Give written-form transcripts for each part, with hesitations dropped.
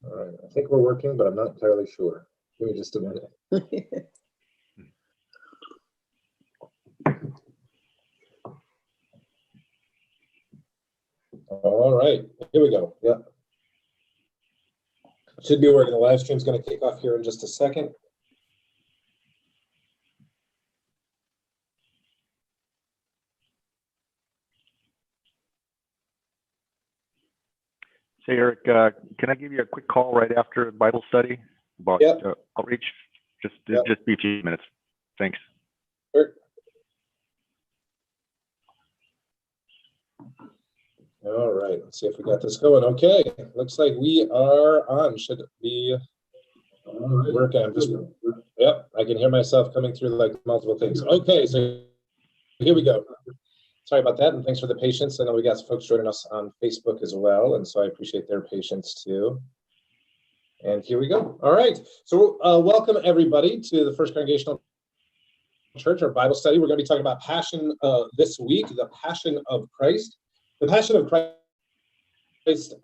All right, I think we're working, but I'm not entirely sure. Give me just a minute. All right, here we go. Yeah. Should be working. The live stream's going to kick off here in just a second. So Eric, can I give you a quick call right after Bible study about outreach? Just be a few minutes. Thanks. Sure. All right, let's see if we got this going. Okay, looks like we are on. Should be working. I'm just, I can hear myself coming through like multiple things. Okay, so here we go. Sorry about that, and thanks for the patience. I know we got some folks joining us on Facebook as well, and so I appreciate their patience too. And here we go. All right, so welcome everybody to the First Congregational Church, our Bible study. We're going to be talking about Passion this week, the Passion of Christ. The Passion of Christ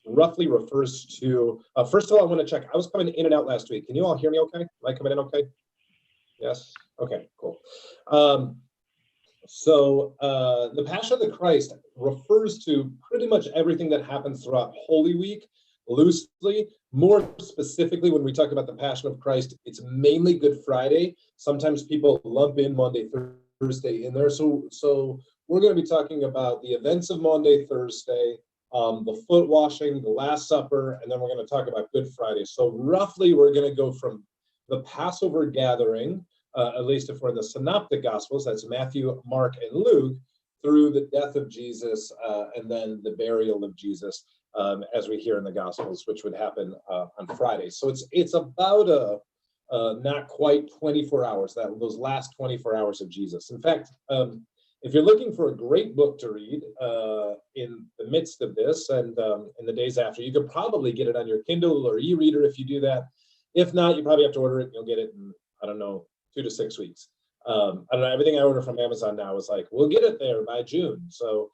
roughly refers to, first of all, I want to check. I was coming in and out last week. Can you all hear me okay? Am I coming in okay? Yes? Okay, cool. So the Passion of the Christ refers to pretty much everything that happens throughout Holy Week, loosely. More specifically, when we talk about the Passion of Christ, it's mainly Good Friday. Sometimes people lump in Monday, Thursday in there. So we're going to be talking about the events of Monday, Thursday, the foot washing, the Last Supper, and then we're going to talk about Good Friday. So roughly, we're going to go from the Passover gathering, at least if we're in the Synoptic Gospels, that's Matthew, Mark, and Luke, through the death of Jesus and then the burial of Jesus, as we hear in the Gospels, which would happen on Friday. So it's about not quite 24 hours, those last 24 hours of Jesus. In fact, if you're looking for a great book to read in the midst of this and in the days after, you could probably get it on your Kindle or e-reader if you do that. If not, you probably have to order it and you'll get it in, I don't know, 2 to 6 weeks. I don't know, everything I order from Amazon now is like, we'll get it there by June. So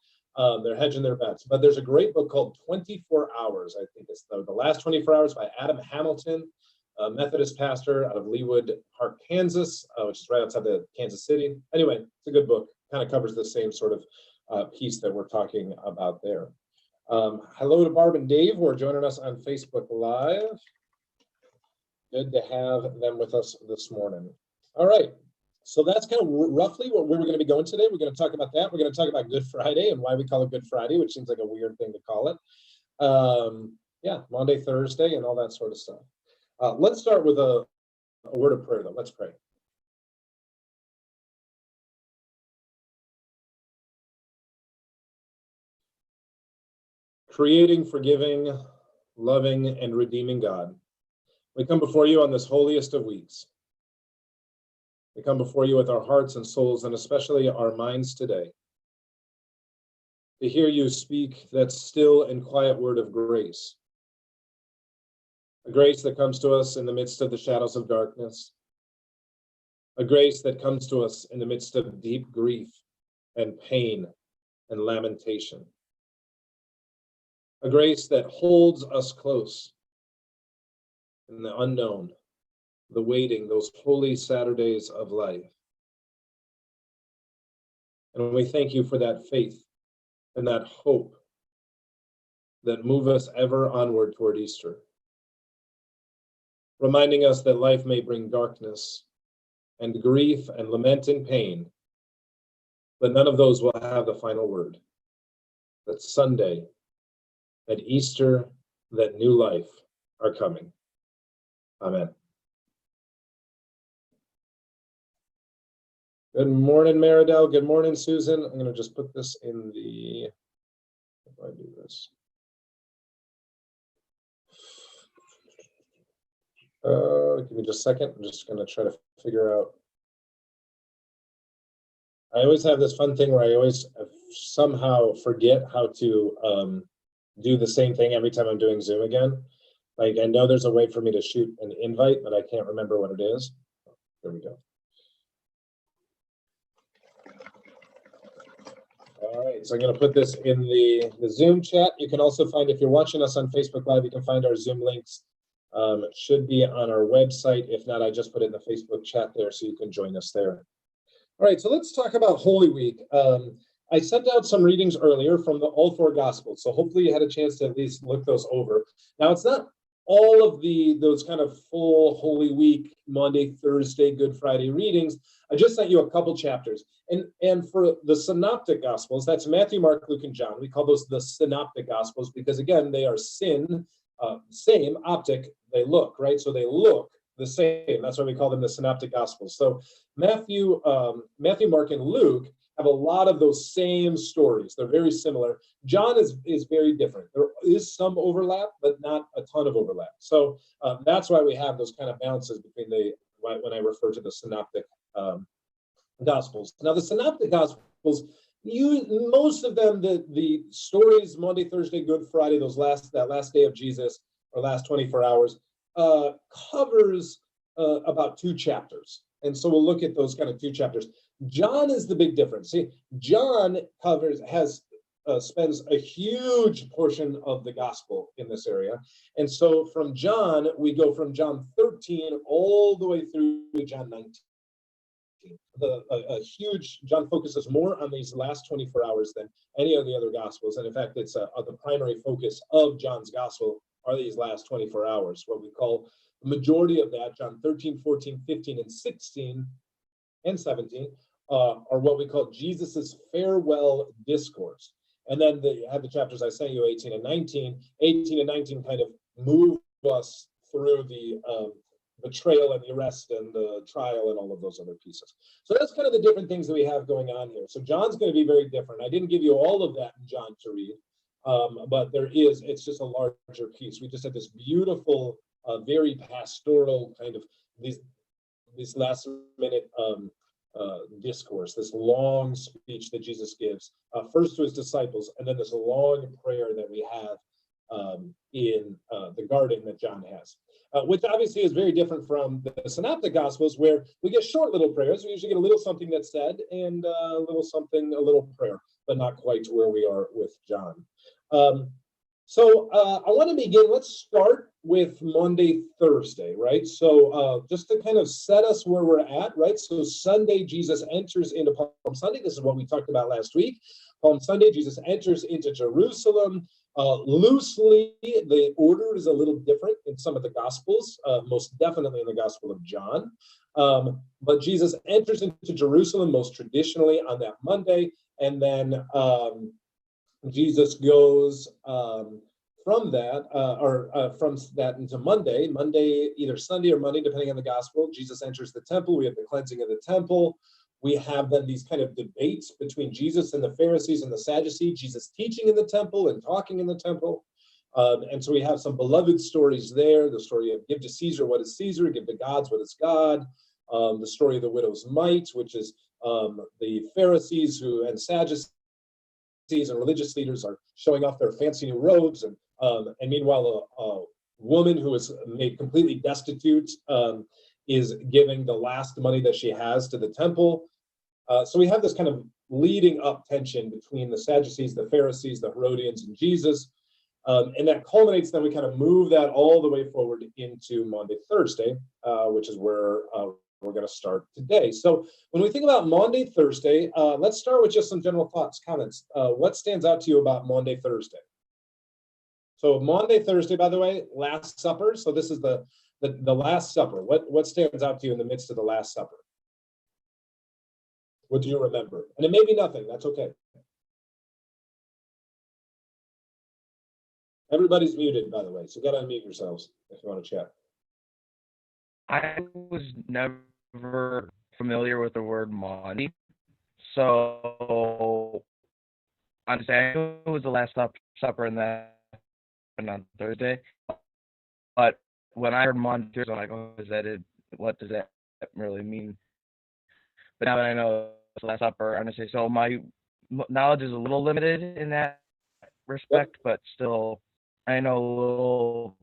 they're hedging their bets. But there's a great book called 24 Hours. I think it's the last 24 hours by Adam Hamilton, a Methodist pastor out of Leawood Park, Kansas, which is right outside of Kansas City. Anyway, it's a good book. Kind of covers the same sort of piece that we're talking about there. Hello to Barb and Dave who are joining us on Facebook Live. Good to have them with us this morning. All right, so that's kind of roughly where we're going to be going today. We're going to talk about that. We're going to talk about Good Friday and why we call it Good Friday, which seems like a weird thing to call it. Monday, Thursday, and all that sort of stuff. Let's start with a word of prayer, though. Let's pray. Creating, forgiving, loving, and redeeming God, we come before you on this holiest of weeks. We come before you with our hearts and souls, and especially our minds today, to hear you speak that still and quiet word of grace, a grace that comes to us in the midst of the shadows of darkness, a grace that comes to us in the midst of deep grief and pain and lamentation, a grace that holds us close in the unknown, the waiting, those holy Saturdays of life. And we thank you for that faith and that hope that move us ever onward toward Easter, reminding us that life may bring darkness and grief and lament and pain, but none of those will have the final word. That Sunday, that Easter, that new life are coming. Amen. Good morning, Maridel. Good morning, Susan. I'm going to just put this in the, how do I do this? Give me just a second. I'm just going to try to figure out. I always have this fun thing where I always somehow forget how to do the same thing every time I'm doing Zoom again. Like, I know there's a way for me to shoot an invite, but I can't remember what it is. There we go. All right, so I'm going to put this in the Zoom chat. You can also find, if you're watching us on Facebook Live, you can find our Zoom links. It should be on our website. If not, I just put it in the Facebook chat there so you can join us there. All right, so let's talk about Holy Week. I sent out some readings earlier from all four Gospels, so hopefully you had a chance to at least look those over. Now, it's not all of those kind of full Holy Week, Monday, Thursday, Good Friday readings. I just sent you a couple chapters. And for the Synoptic Gospels, that's Matthew, Mark, Luke, and John. We call those the Synoptic Gospels because, again, they are same, optic, they look, right? So they look the same. That's why we call them the Synoptic Gospels. So Matthew, Mark, and Luke have a lot of those same stories. They're very similar. John is very different. There is some overlap, but not a ton of overlap. So that's why we have those kind of balances between when I refer to the Synoptic Gospels. Now, the Synoptic Gospels, most of them, the stories, Monday, Thursday, Good Friday, that last day of Jesus, or last 24 hours, covers about 2 chapters. And so we'll look at those kind of 2 chapters. John is the big difference. See, John spends a huge portion of the gospel in this area. And so from John, we go from John 13 all the way through to John 19. John focuses more on these last 24 hours than any of the other gospels. And in fact, it's the primary focus of John's gospel are these last 24 hours, what we call the majority of that, John 13, 14, 15, and 16, and 17, are what we call Jesus's farewell discourse. And then they have the chapters I sent you, 18 and 19. 18 and 19 kind of move us through the betrayal and the arrest and the trial and all of those other pieces. So that's kind of the different things that we have going on here. So John's going to be very different. I didn't give you all of that in John to read, but it's just a larger piece. We just had this beautiful, very pastoral kind of these last minute discourse, this long speech that Jesus gives, first to his disciples, and then this long prayer that we have in the garden that John has, which obviously is very different from the Synoptic Gospels, where we get short little prayers. We usually get a little something that's said and a little prayer, but not quite to where we are with John. So I want to begin. Let's start with Monday, Thursday, right? So just to kind of set us where we're at, right? So Sunday, Jesus enters into Palm Sunday. This is what we talked about last week. Palm Sunday, Jesus enters into Jerusalem. Loosely, the order is a little different in some of the Gospels, most definitely in the Gospel of John. But Jesus enters into Jerusalem most traditionally on that Monday, and then Jesus goes from that into Monday, either Sunday or Monday, depending on the gospel. Jesus enters the temple. We have the cleansing of the temple. We have then these kind of debates between Jesus and the Pharisees and the Sadducees, Jesus teaching in the temple and talking in the temple. And so we have some beloved stories there. The story of give to Caesar what is Caesar, give to God what is God. The story of the widow's mite, which is the Pharisees and Sadducees and religious leaders are showing off their fancy new robes, and meanwhile a woman who is made completely destitute is giving the last money that she has to the temple. So we have this kind of leading up tension between the Sadducees, the Pharisees, the Herodians, and Jesus, and that culminates. Then we kind of move that all the way forward into Monday, Thursday, which is where we're going to start today. So when we think about Monday, Thursday, let's start with just some general thoughts, comments. What stands out to you about Monday, Thursday? So Monday, Thursday, by the way, Last Supper. So this is the Last Supper. What stands out to you in the midst of the Last Supper? What do you remember? And it may be nothing. That's okay. Everybody's muted, by the way, so you got to unmute yourselves if you want to chat. I was never familiar with the word money, so on Saturday it was the Last Supper, and then on Thursday. But when I heard Monday, I'm like, "Oh, is that it? What does that really mean?" But now that I know it's the Last Supper, I'm gonna say so. My knowledge is a little limited in that respect, but still, I know a little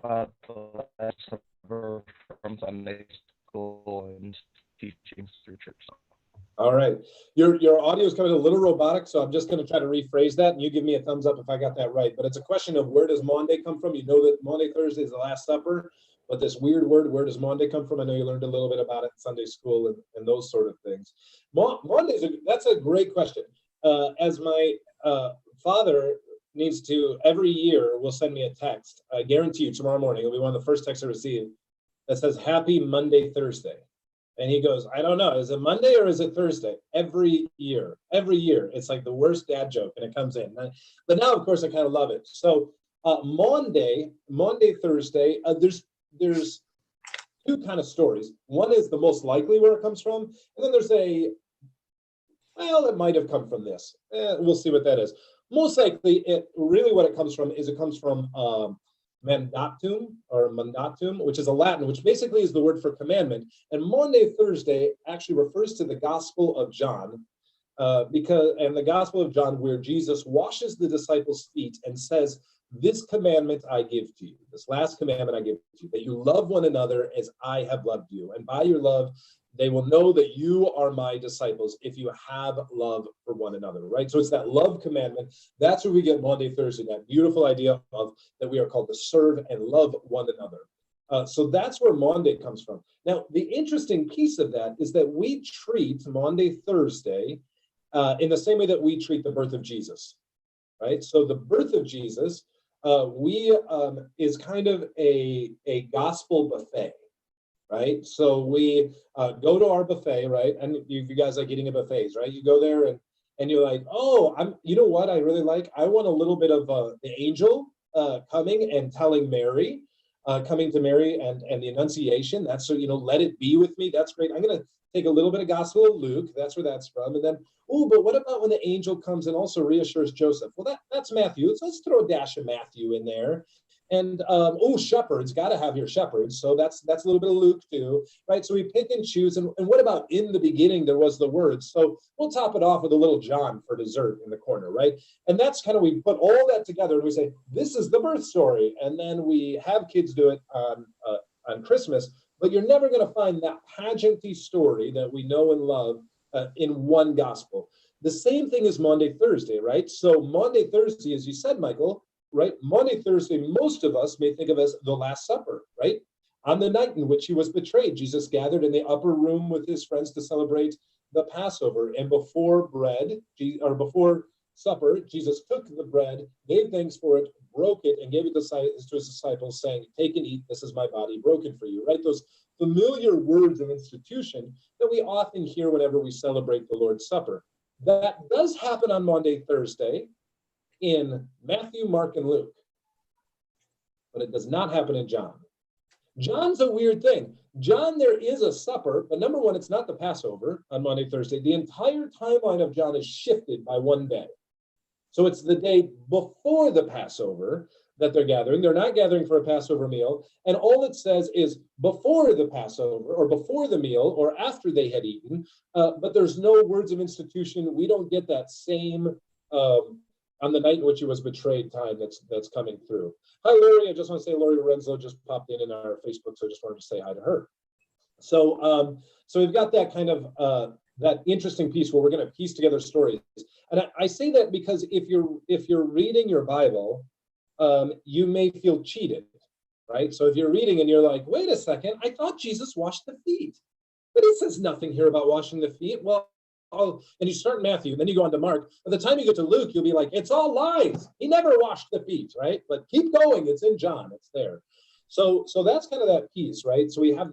about the Last Supper from Sunday school and teachings through church. All right. Your audio is coming a little robotic, so I'm just going to try to rephrase that, and you give me a thumbs up if I got that right. But it's a question of, where does Maundy come from? You know that Maundy Thursday is the Last Supper, but this weird word, where does Maundy come from? I know you learned a little bit about it in Sunday school and those sort of things. Maundy, that's a great question. As my father needs to, every year, will send me a text. I guarantee you tomorrow morning, it'll be one of the first texts I receive, that says, Happy Monday, Thursday. And he goes, I don't know, is it Monday or is it Thursday? Every year. It's like the worst dad joke, and it comes in. But now, of course, I kind of love it. So Maundy, Thursday, there's two kind of stories. One is the most likely where it comes from, and then there's it might have come from this. We'll see what that is. Most likely, what it comes from mandatum, which is a Latin, which basically is the word for commandment. And Maundy Thursday actually refers to the Gospel of John, the Gospel of John, where Jesus washes the disciples' feet and says, this commandment I give to you, this last commandment I give to you, that you love one another as I have loved you. And by your love, they will know that you are my disciples if you have love for one another, right? So it's that love commandment. That's where we get Maundy Thursday, that beautiful idea of that we are called to serve and love one another. So that's where Maundy comes from. Now, the interesting piece of that is that we treat Maundy Thursday in the same way that we treat the birth of Jesus, right? So the birth of Jesus, is kind of a gospel buffet. Right, so we go to our buffet, right? And you guys like eating at buffets, right? You go there and you're like, oh, you know what I really like? I want a little bit of the angel coming and telling Mary, coming to Mary and the Annunciation. That's so, let it be with me. That's great. I'm gonna take a little bit of Gospel of Luke. That's where that's from. And then, but what about when the angel comes and also reassures Joseph? Well, that's Matthew. So let's throw a dash of Matthew in there. And shepherds, got to have your shepherds. So that's a little bit of Luke too, right? So we pick and choose. And what about in the beginning, there was the word. So we'll top it off with a little John for dessert in the corner, right? And that's kind of, we put all that together and we say, this is the birth story. And then we have kids do it on Christmas, but you're never going to find that pageanty story that we know and love in one gospel. The same thing is Maundy Thursday, right? So Maundy Thursday, as you said, Michael, right? Maundy Thursday, most of us may think of as the Last Supper, right? On the night in which he was betrayed, Jesus gathered in the upper room with his friends to celebrate the Passover. And before supper, Jesus took the bread, gave thanks for it, broke it, and gave it to his disciples, saying, take and eat, this is my body broken for you, right? Those familiar words of institution that we often hear whenever we celebrate the Lord's Supper. That does happen on Maundy Thursday in Matthew, Mark, and Luke, but it does not happen in John. John's a weird thing. John, there is a supper, but number one, it's not the Passover on Maundy Thursday. The entire timeline of John is shifted by one day. So it's the day before the Passover that they're gathering. They're not gathering for a Passover meal. And all it says is before the Passover or before the meal or after they had eaten, but there's no words of institution. We don't get that same on the night in which he was betrayed time that's coming through. Hi, Lori. I just want to say Lori Lorenzo just popped in our Facebook, so I just wanted to say hi to her. So we've got that kind of that interesting piece where we're going to piece together stories. And I say that because if you're reading your Bible, you may feel cheated, right? So if you're reading and you're like, wait a second, I thought Jesus washed the feet, but it says nothing here about washing the feet. Well, and you start in Matthew, and then you go on to Mark. By the time you get to Luke, you'll be like, it's all lies. He never washed the feet, right? But keep going. It's in John. It's there. So that's kind of that piece, right? So we have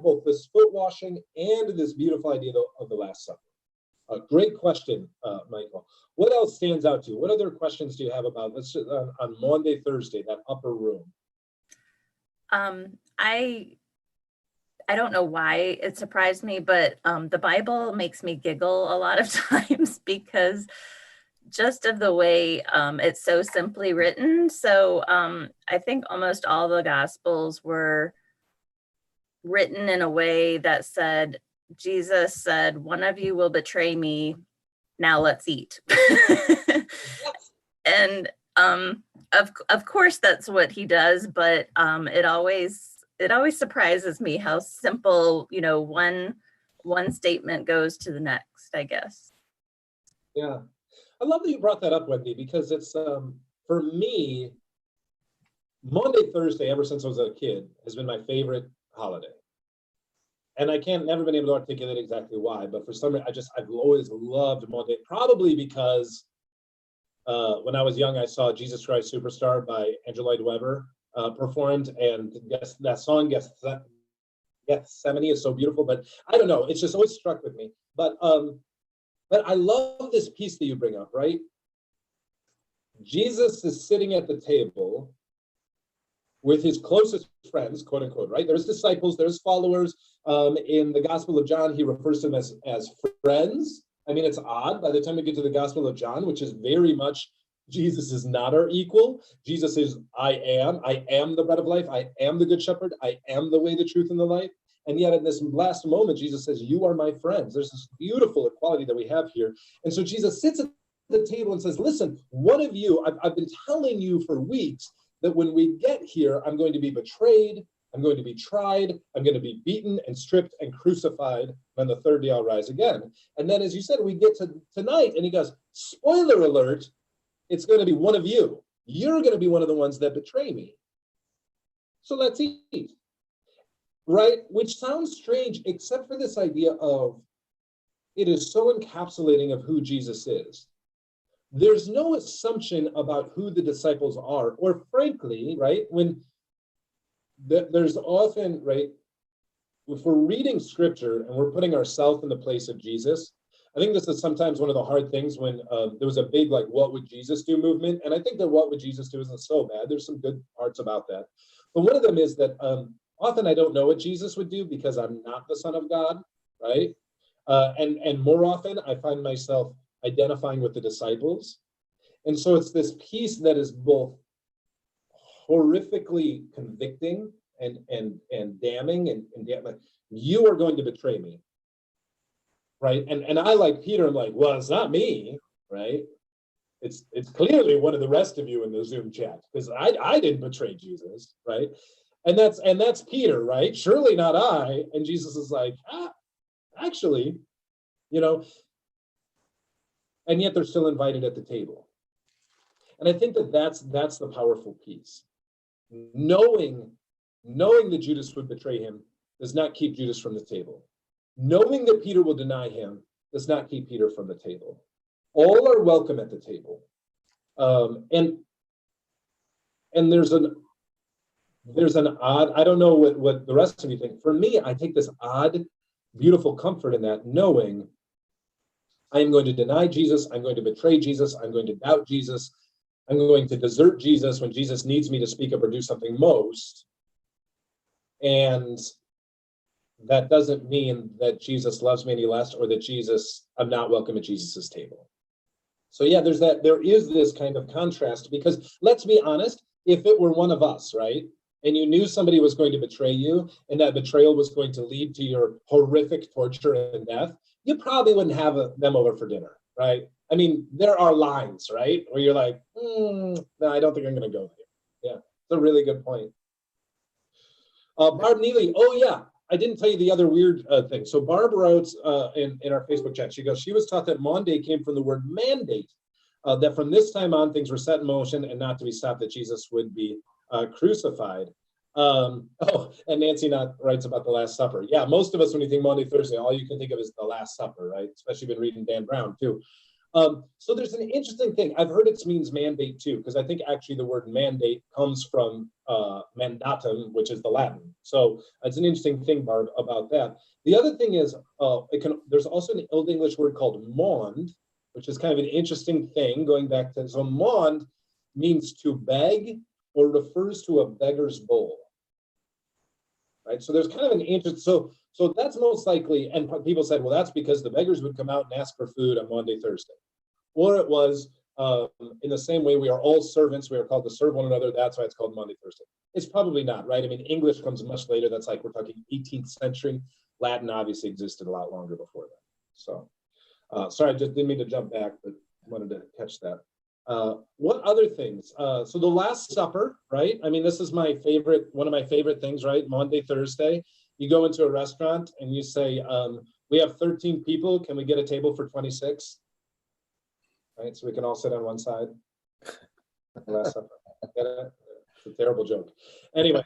both this foot washing and this beautiful idea of the Last Supper. A great question, Michael. What else stands out to you? What other questions do you have about this on Maundy Thursday, that upper room? I don't know why it surprised me, but the Bible makes me giggle a lot of times because just of the way it's so simply written. So I think almost all the Gospels were written in a way that said, Jesus said, one of you will betray me. Now let's eat. And Of course that's what he does, but it always surprises me how simple, one statement goes to the next, I guess. Yeah. I love that you brought that up, Wendy, because it's for me, Monday, Thursday, ever since I was a kid, has been my favorite holiday. And I can't never been able to articulate exactly why, but for some reason, I've always loved Monday, probably because when I was young, I saw Jesus Christ Superstar by Andrew Lloyd Webber performed, and that song Gethsemane is so beautiful, but I don't know, it's just always struck with me. But I love this piece that you bring up, right? Jesus is sitting at the table with his closest friends, quote unquote, right? There's disciples, there's followers. In the Gospel of John, he refers to them as friends. I mean, it's odd by the time we get to the Gospel of John, which is very much, Jesus is not our equal. Jesus is, I am the bread of life. I am the good shepherd. I am the way, the truth, and the life. And yet in this last moment, Jesus says, you are my friends. There's this beautiful equality that we have here. And so Jesus sits at the table and says, listen, one of you, I've been telling you for weeks that when we get here, I'm going to be betrayed, I'm going to be tried, I'm going to be beaten and stripped and crucified. On the third day, I'll rise again. And then, as you said, we get to tonight, and he goes, spoiler alert, it's going to be one of you. You're going to be one of the ones that betray me. So let's eat. Right? Which sounds strange, except for this idea of it is so encapsulating of who Jesus is. There's no assumption about who the disciples are, or frankly, right, when there's often, right, if we're reading scripture and we're putting ourselves in the place of Jesus, I think this is sometimes one of the hard things when there was a big, like, what would Jesus do movement? And I think that what would Jesus do isn't so bad. There's some good parts about that. But one of them is that often I don't know what Jesus would do because I'm not the Son of God, right? And more often I find myself identifying with the disciples. And so it's this piece that is both horrifically convicting and damning and damning. You are going to betray me, right? And I, like Peter, I'm like, well, it's not me, right? It's clearly one of the rest of you in the Zoom chat, because I didn't betray Jesus, right? And that's Peter, right? Surely not I. And Jesus is like, actually, and yet they're still invited at the table. And I think that's the powerful piece. Knowing that Judas would betray him does not keep Judas from the table. Knowing that Peter will deny him does not keep Peter from the table. All are welcome at the table. And there's an odd, I don't know what the rest of you think. For me, I take this odd, beautiful comfort in that, knowing I am going to deny Jesus, I'm going to betray Jesus, I'm going to doubt Jesus, I'm going to desert Jesus when Jesus needs me to speak up or do something most. And that doesn't mean that Jesus loves me any less, or that I'm not welcome at Jesus's table. So yeah, there is this kind of contrast, because let's be honest, if it were one of us, right? And you knew somebody was going to betray you, and that betrayal was going to lead to your horrific torture and death, you probably wouldn't have them over for dinner, right? I mean, there are lines, right? Where you're like, no, I don't think I'm going to go there. Yeah, it's a really good point. Barb Neely, oh yeah, I didn't tell you the other weird thing. So Barb wrote in our Facebook chat, she goes, she was taught that Maundy came from the word mandate, that from this time on, things were set in motion and not to be stopped, that Jesus would be crucified. And Nancy Knott writes about the Last Supper. Yeah, most of us, when you think Maundy Thursday, all you can think of is the Last Supper, right? Especially been reading Dan Brown too. So there's an interesting thing. I've heard it means mandate too, because I think actually the word mandate comes from mandatum, which is the Latin. So it's an interesting thing, Barb, about that. The other thing is, there's also an Old English word called maund, which is kind of an interesting thing going back to, so maund means to beg or refers to a beggar's bowl. Right? So there's kind of an interest. So that's most likely, and people said, well, that's because the beggars would come out and ask for food on Maundy Thursday. Or it was in the same way we are all servants, we are called to serve one another, that's why it's called Maundy Thursday. It's probably not, right? I mean, English comes much later. That's like, we're talking 18th century. Latin obviously existed a lot longer before that. So, sorry, I just didn't mean to jump back, but wanted to catch that. What other things? So the Last Supper, right? I mean, this is my favorite, one of my favorite things, right? Monday, Thursday, you go into a restaurant and you say, we have 13 people. Can we get a table for 26? Right, so we can all sit on one side. Last Supper. Get it? It's a terrible joke. Anyway,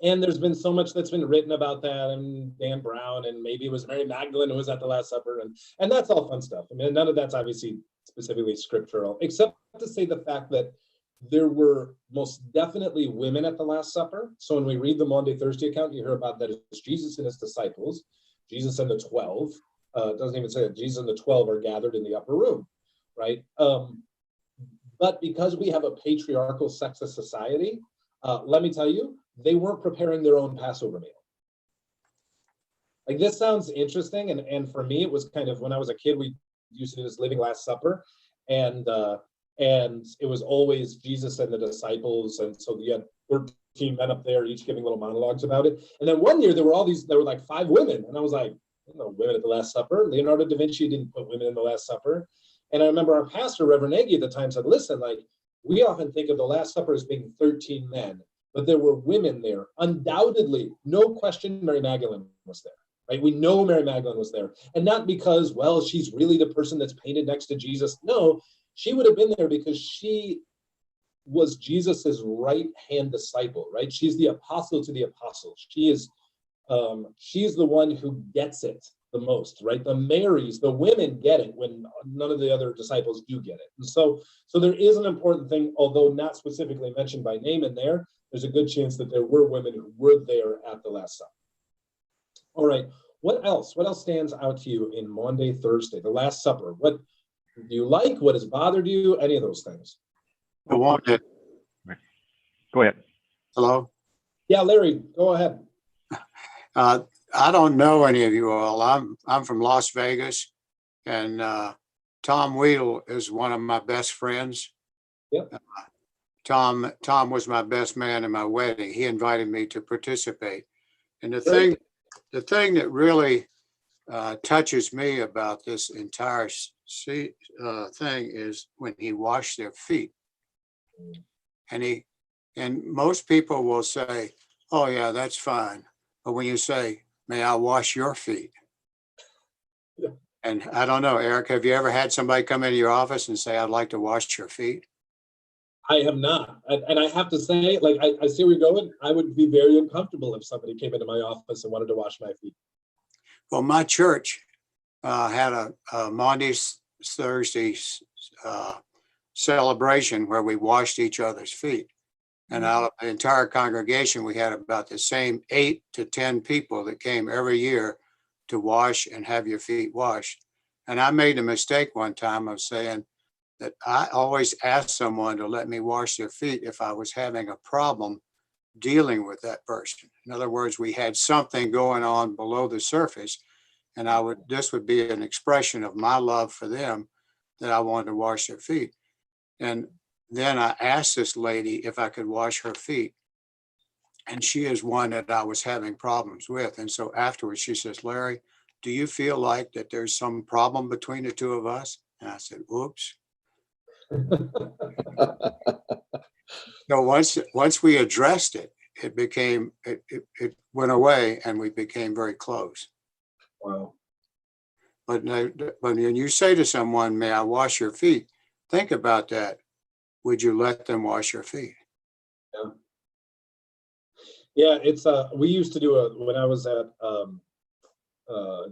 and there's been so much that's been written about that, and Dan Brown, and maybe it was Mary Magdalene who was at the Last Supper, and that's all fun stuff. I mean, none of that's obviously specifically scriptural, except to say the fact that there were most definitely women at the Last Supper. So when we read the Maundy Thursday account, you hear about that it's Jesus and his disciples, Jesus and the 12. It doesn't even say that Jesus and the 12 are gathered in the upper room, right? But because we have a patriarchal sexist society, let me tell you, they weren't preparing their own Passover meal. Like, this sounds interesting, and for me, it was kind of, when I was a kid, we used to do this Living Last Supper, and it was always Jesus and the disciples, and so you had 13 men up there, each giving little monologues about it. And then one year there were like 5 women, and I was like, no women at the Last Supper. Leonardo da Vinci didn't put women in the Last Supper. And I remember our pastor, Reverend Nagy, at the time said, listen, like, we often think of the Last Supper as being 13 men, but there were women there. Undoubtedly, no question, Mary Magdalene was there. Right? We know Mary Magdalene was there. And not because, well, she's really the person that's painted next to Jesus. No, she would have been there because she was Jesus's right-hand disciple, right? She's the apostle to the apostles. She's the one who gets it the most, right? The Marys, the women get it when none of the other disciples do get it. And so there is an important thing, although not specifically mentioned by name in there, there's a good chance that there were women who were there at the Last Supper. All right, what else? What else stands out to you in Maundy Thursday, the Last Supper? What do you like? What has bothered you? Any of those things? I wanted. Go ahead. Hello? Yeah, Larry, go ahead. I don't know any of you all. I'm from Las Vegas, and Tom Weedle is one of my best friends. Yep. Tom was my best man in my wedding. He invited me to participate. And the thing that really touches me about this entire thing is when he washed their feet. And most people will say, oh yeah, that's fine. But when you say, may I wash your feet? Yeah. And I don't know, Eric, have you ever had somebody come into your office and say, I'd like to wash your feet? I have not. And I have to say, like, I see where you're going. I would be very uncomfortable if somebody came into my office and wanted to wash my feet. Well, my church had a Maundy Thursday celebration where we washed each other's feet. And out of the entire congregation, we had about the same 8 to 10 people that came every year to wash and have your feet washed. And I made a mistake one time of saying that I always asked someone to let me wash their feet if I was having a problem dealing with that person. In other words, we had something going on below the surface, and this would be an expression of my love for them that I wanted to wash their feet. And then I asked this lady if I could wash her feet. And she is one that I was having problems with. And so afterwards she says, Larry, do you feel like that there's some problem between the two of us? And I said, oops. So once we addressed it, it went away and we became very close. Wow. But when you say to someone, may I wash your feet? Think about that. Would you let them wash your feet? Yeah. Yeah, it's we used to do when I was at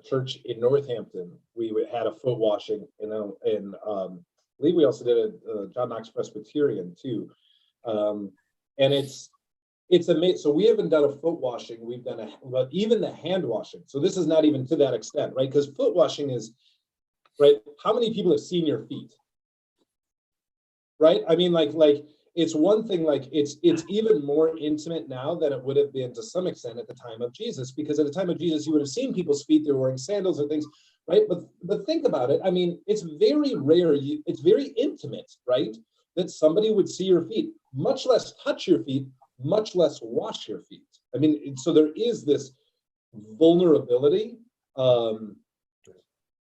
church in Northampton, we had a foot washing, and I believe we also did a John Knox Presbyterian too. And it's amazing. So we haven't done a foot washing, we've done but even the hand washing. So this is not even to that extent, right? Because foot washing is, right, how many people have seen your feet? Right? I mean, like it's one thing, like it's even more intimate now than it would have been to some extent at the time of Jesus, because at the time of Jesus, you would have seen people's feet, they were wearing sandals or things, right? But think about it. I mean, it's very rare, it's very intimate, right? That somebody would see your feet, much less touch your feet, much less wash your feet. I mean, so there is this vulnerability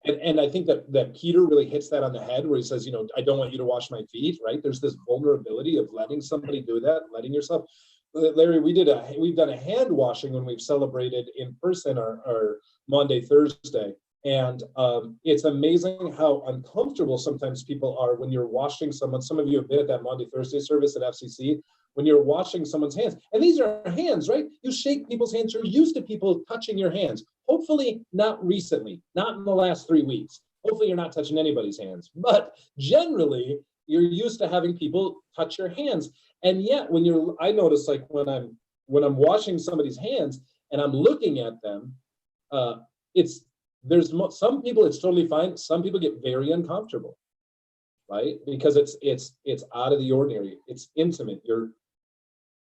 And I think that Peter really hits that on the head where he says, I don't want you to wash my feet, right? There's this vulnerability of letting somebody do that, letting yourself. Larry, we've done a hand washing when we've celebrated in person our Maundy Thursday. And it's amazing how uncomfortable sometimes people are when you're washing someone. Some of you have been at that Maundy Thursday service at FCC, when you're washing someone's hands. And these are hands, right? You shake people's hands. You're used to people touching your hands. Hopefully not recently, not in the last 3 weeks. Hopefully you're not touching anybody's hands. But generally, you're used to having people touch your hands. And yet I notice like when I'm washing somebody's hands and I'm looking at them, some people it's totally fine. Some people get very uncomfortable, right? Because it's out of the ordinary. It's intimate.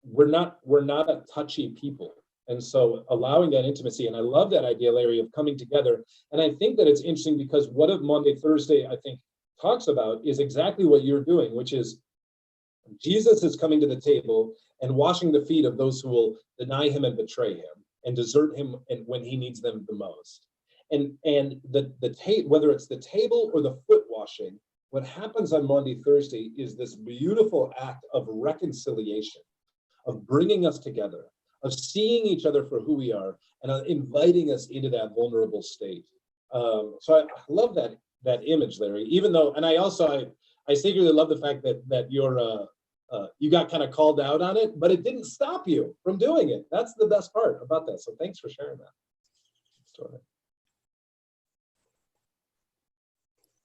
We're not a touchy people. And so allowing that intimacy, and I love that idea, Larry, of coming together. And I think that it's interesting because what Maundy Thursday, I think, talks about is exactly what you're doing, which is Jesus is coming to the table and washing the feet of those who will deny him and betray him and desert him when he needs them the most. And whether it's the table or the foot washing, what happens on Maundy Thursday is this beautiful act of reconciliation, of bringing us together, of seeing each other for who we are, and inviting us into that vulnerable state. So I love that image, Larry. Even though, and I secretly love the fact that you got kind of called out on it, but it didn't stop you from doing it. That's the best part about that. So thanks for sharing that story.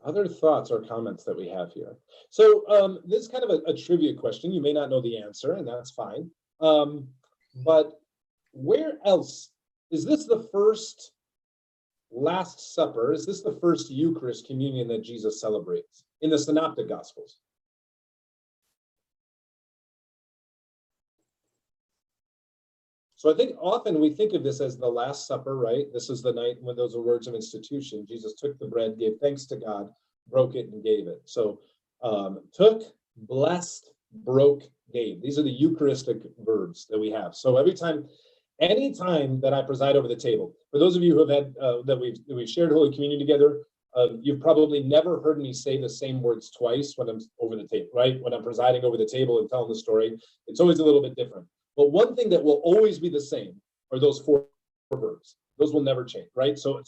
Other thoughts or comments that we have here? So this is kind of a trivia question. You may not know the answer, and that's fine. But where else, is this the first Last Supper? Is this the first Eucharist communion that Jesus celebrates in the Synoptic Gospels? So I think often we think of this as the Last Supper, right? This is the night when those are words of institution. Jesus took the bread, gave thanks to God, broke it, and gave it. So took, blessed, broke, gave. These are the Eucharistic verbs that we have. So anytime that I preside over the table, for those of you who have had, that we've shared Holy Communion together, you've probably never heard me say the same words twice when I'm over the table, right? When I'm presiding over the table and telling the story, it's always a little bit different. But one thing that will always be the same are those four verbs. Those will never change, right? So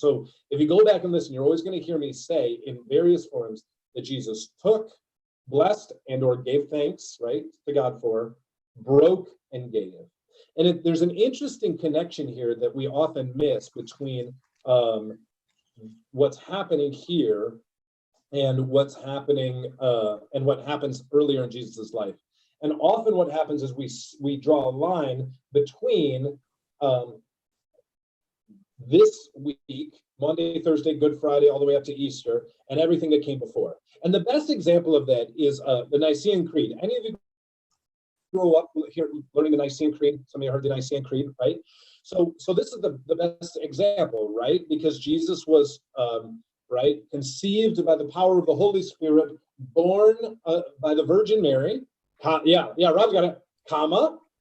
if you go back and listen, you're always going to hear me say in various forms that Jesus took, blessed, and or gave thanks, right, to God for, broke, and gave. And there's an interesting connection here that we often miss between what's happening here and what's happening and what happens earlier in Jesus's life. And often what happens is we draw a line between this week, Monday, Thursday, Good Friday, all the way up to Easter, and everything that came before. And the best example of that is the Nicene Creed. Any of you grow up here learning the Nicene Creed? Some of you heard the Nicene Creed, right? So this is the best example, right? Because Jesus was conceived by the power of the Holy Spirit, born by the Virgin Mary. Rob got it.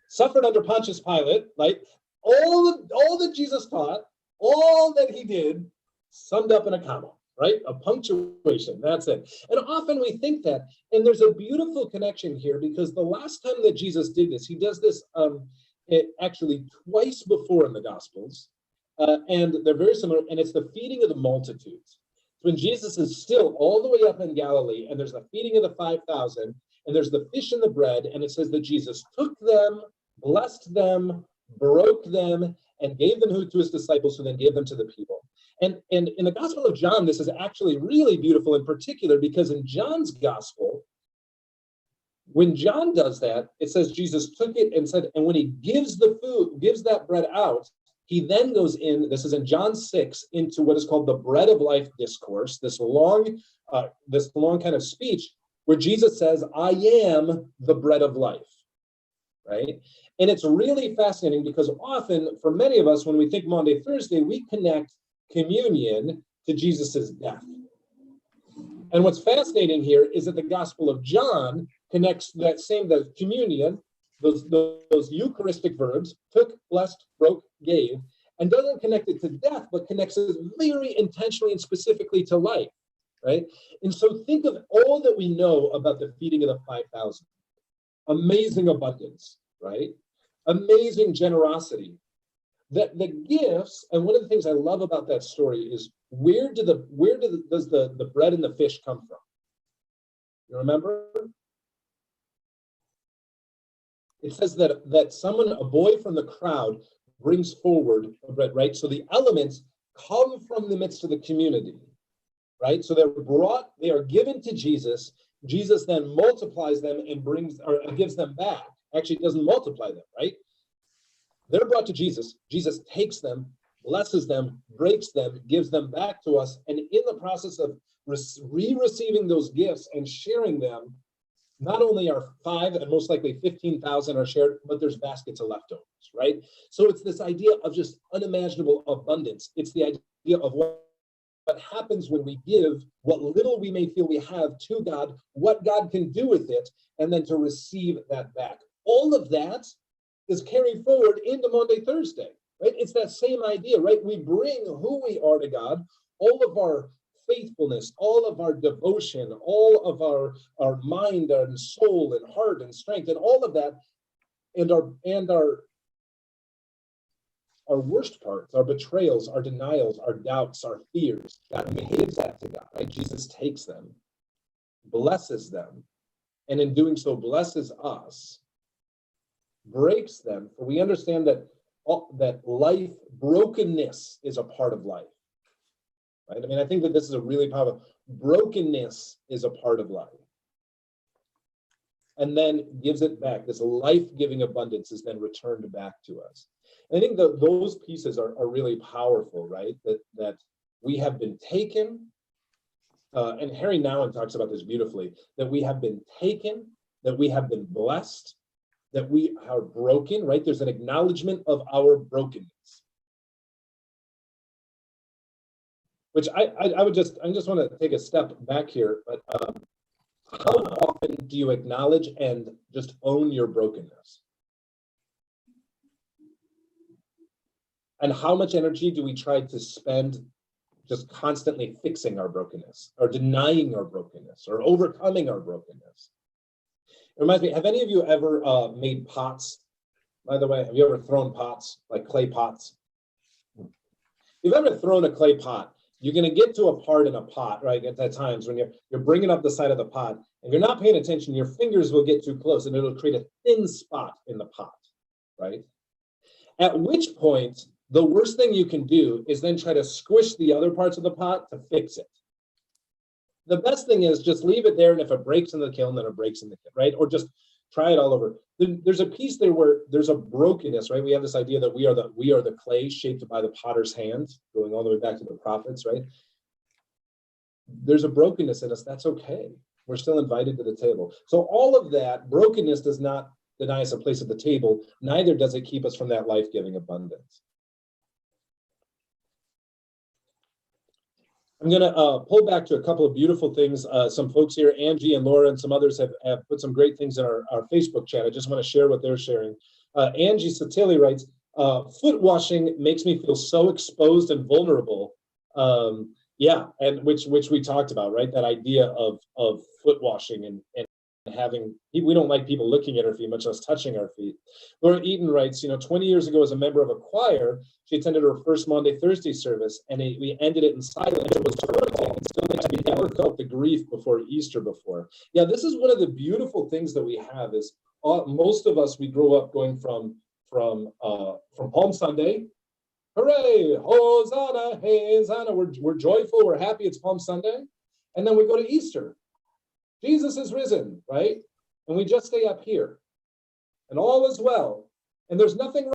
Suffered under Pontius Pilate. Like all that Jesus taught, all that he did, summed up in a comma, right? A punctuation. That's it. And often we think that, and there's a beautiful connection here because the last time that Jesus did this, he does this actually twice before in the Gospels, and they're very similar. And it's the feeding of the multitudes. When Jesus is still all the way up in Galilee, and there's the feeding of the 5,000. And there's the fish and the bread, and it says that Jesus took them, blessed them, broke them, and gave them to his disciples, who then gave them to the people. And in the Gospel of John, this is actually really beautiful in particular, because in John's Gospel, when John does that, it says Jesus took it and said, and when he gives that bread out, he then goes in, this is in John 6, into what is called the bread of life discourse, this long kind of speech, where Jesus says, I am the bread of life, right? And it's really fascinating because often, for many of us, when we think Maundy Thursday, we connect communion to Jesus's death. And what's fascinating here is that the Gospel of John connects the communion, those Eucharistic verbs, took, blessed, broke, gave, and doesn't connect it to death, but connects it very intentionally and specifically to life, right? And so think of all that we know about the feeding of the 5,000. Amazing abundance, right? Amazing generosity. That the gifts, and one of the things I love about that story is does the bread and the fish come from? You remember? It says that a boy from the crowd brings forward a bread, right? So the elements come from the midst of the community, right? So they are given to Jesus. Jesus then multiplies them and gives them back. Actually, it doesn't multiply them, right? They're brought to Jesus. Jesus takes them, blesses them, breaks them, gives them back to us. And in the process of receiving those gifts and sharing them, not only are 5 and most likely 15,000 are shared, but there's baskets of leftovers, right? So it's this idea of just unimaginable abundance. It's the idea of what happens when we give what little we may feel we have to God, what God can do with it, and then to receive that back. All of that is carried forward into Maundy Thursday, right? It's that same idea, right? We bring who we are to God, all of our faithfulness, all of our devotion, all of our mind and soul and heart and strength and all of that, and our worst parts, our betrayals, our denials, our doubts, our fears. God gives that to God, right? Jesus takes them, blesses them, and in doing so blesses us, breaks them, for we understand that life, brokenness is a part of life, right? I mean, I think that this is a really powerful, brokenness is a part of life. And then gives it back. This life-giving abundance is then returned back to us. And I think that those pieces are really powerful, right? That we have been taken, and Harry Nouwen talks about this beautifully, that we have been taken, that we have been blessed, that we are broken, right? There's an acknowledgement of our brokenness. Which I just want to take a step back here, but how often do you acknowledge and just own your brokenness? And how much energy do we try to spend just constantly fixing our brokenness, or denying our brokenness, or overcoming our brokenness? It reminds me, have any of you ever made pots? By the way, have you ever thrown pots, like clay pots? If you've ever thrown a clay pot, you're going to get to a part in a pot, right? At times when you're bringing up the side of the pot, and you're not paying attention, your fingers will get too close, and it'll create a thin spot in the pot, right? At which point, the worst thing you can do is then try to squish the other parts of the pot to fix it. The best thing is just leave it there, and if it breaks in the kiln, then it breaks in the kiln, right? Or just try it all over. There's a piece there where there's a brokenness, right? We have this idea that we are the clay shaped by the potter's hand, going all the way back to the prophets, right? There's a brokenness in us. That's okay. We're still invited to the table. So all of that brokenness does not deny us a place at the table. Neither does it keep us from that life-giving abundance. I'm going to pull back to a couple of beautiful things. Some folks here, Angie and Laura and some others have put some great things in our Facebook chat. I just want to share what they're sharing. Angie Satili writes, foot washing makes me feel so exposed and vulnerable. Yeah, and which we talked about, right? That idea of foot washing and having, we don't like people looking at our feet, much less touching our feet. Laura Eaton writes, 20 years ago as a member of a choir, she attended her first Maundy Thursday service, and we ended it in silence. It was terrific, and still makes me never felt the grief before Easter before. Yeah, this is one of the beautiful things that we have is most of us, we grow up going from Palm Sunday, hooray, Hosanna, hey, Hosanna, we're joyful, we're happy, it's Palm Sunday, and then we go to Easter. Jesus is risen, right? And we just stay up here. And all is well. And there's nothing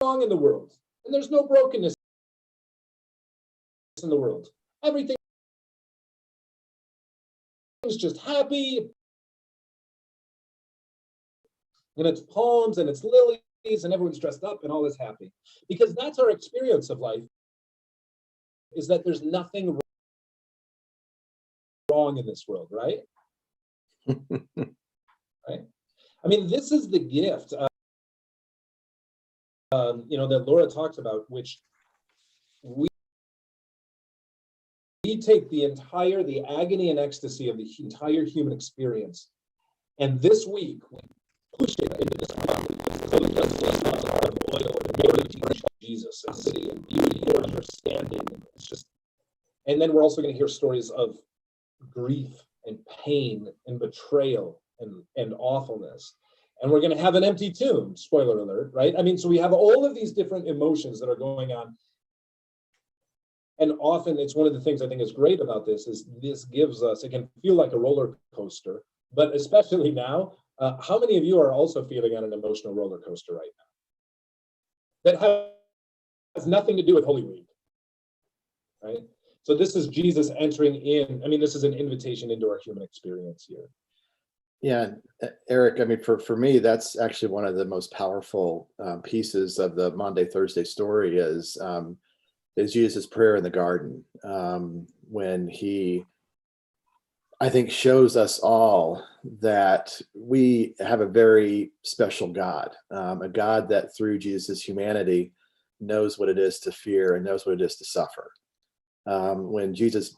wrong in the world. And there's no brokenness in the world. Everything is just happy. And it's palms and it's lilies and everyone's dressed up and all is happy. Because that's our experience of life, is that there's nothing wrong in this world, right? Right? I mean, this is the gift. that Laura talks about, which we take the agony and ecstasy of the entire human experience, and this week we push it into this Jesus and beauty and understanding. It's just, and then we're also going to hear stories of grief and pain and betrayal and awfulness. And we're going to have an empty tomb, spoiler alert, right? I mean, so we have all of these different emotions that are going on. And often it's one of the things I think is great about this is this gives us, it can feel like a roller coaster, but especially now, how many of you are also feeling on an emotional roller coaster right now? That has nothing to do with Holy Week, right? So this is Jesus entering in. I mean, this is an invitation into our human experience here. Yeah, Eric, I mean, for me, that's actually one of the most powerful pieces of the Maundy Thursday story is Jesus' prayer in the garden, when he, I think, shows us all that we have a very special God, a God that through Jesus' humanity knows what it is to fear and knows what it is to suffer. When Jesus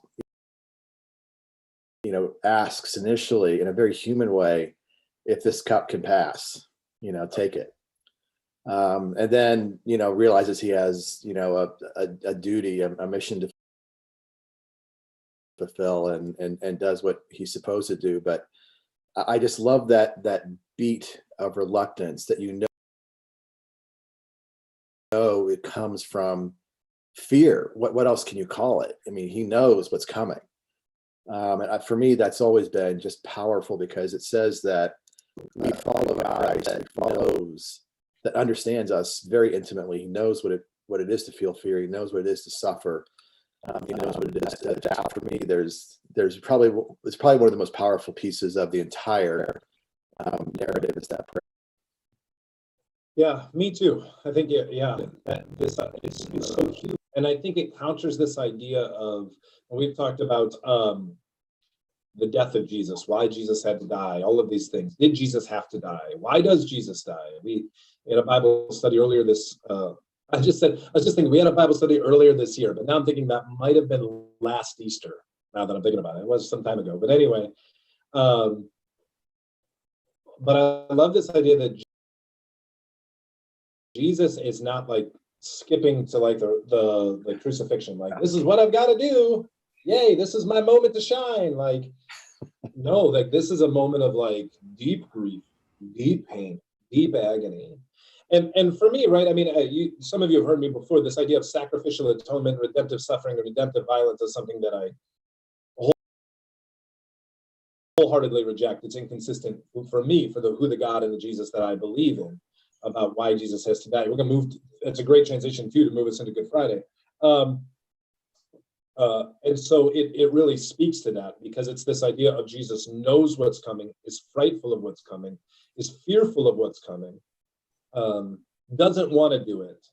asks initially in a very human way, if this cup can pass, take it. And then, realizes he has, a duty, a mission to fulfill and does what he's supposed to do. But I just love that beat of reluctance that, it comes from fear. What else can you call it? I mean, he knows what's coming. And for me, that's always been just powerful because it says that we follow Christ that follows, that understands us very intimately. He knows what it is to feel fear. He knows what it is to suffer. He knows what it is to doubt. For me, it's probably one of the most powerful pieces of the entire narrative is that prayer. Yeah, me too. I think it's so cute, and I think it counters this idea of, we've talked about the death of Jesus, why Jesus had to die, all of these things. Did Jesus have to die? Why does Jesus die? We had a Bible study earlier this. I was just thinking we had a Bible study earlier this year, but now I'm thinking that might have been last Easter. Now that I'm thinking about it, it was some time ago. But anyway, but I love this idea that Jesus is not like skipping to like the crucifixion, like this is what I've got to do. Yay, this is my moment to shine. Like, no, like this is a moment of like deep grief, deep pain, deep agony. And for me, right, I mean, some of you have heard me before, this idea of sacrificial atonement, redemptive suffering, or redemptive violence is something that I wholeheartedly reject. It's inconsistent for me, for who the God and the Jesus that I believe in, about why Jesus has to die. We're going to move, it's a great transition too to move us into Good Friday. And so it really speaks to that, because it's this idea of Jesus knows what's coming, is frightful of what's coming, is fearful of what's coming, doesn't want to do it,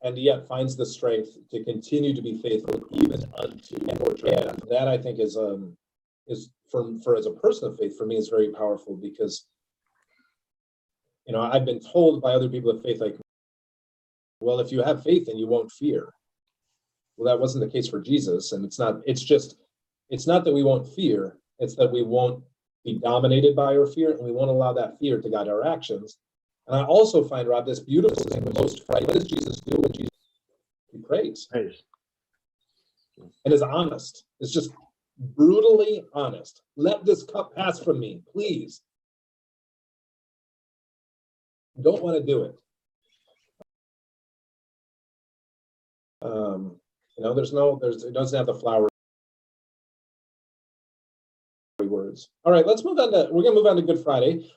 and yet finds the strength to continue to be faithful even unto death. And that, I think, is for as a person of faith, for me, is very powerful, because I've been told by other people of faith, like, well, if you have faith, then you won't fear. Well, that wasn't the case for Jesus. And it's not that we won't fear, it's that we won't be dominated by our fear, and we won't allow that fear to guide our actions. And I also find, Rob, this beautiful thing, the most fright. What does Jesus do when he prays? And is honest. It's just brutally honest. Let this cup pass from me, please. Don't want to do it. It doesn't have the flowery words. All right, we're going to move on to Good Friday.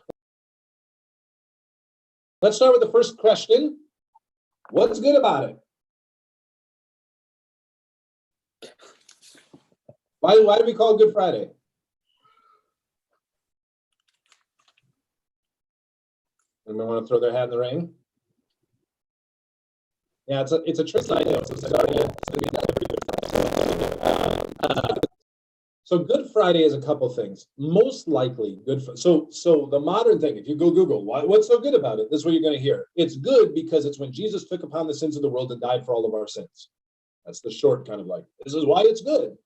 Let's start with the first question. What's good about it? Why do we call it Good Friday? Anyone want to throw their hat in the ring? Yeah, it's a tricky idea. So Good Friday is a couple things. Most likely so the modern thing, if you go Google, what's so good about it? This is what you're going to hear. It's good because it's when Jesus took upon the sins of the world and died for all of our sins. That's the short kind of like, this is why it's good.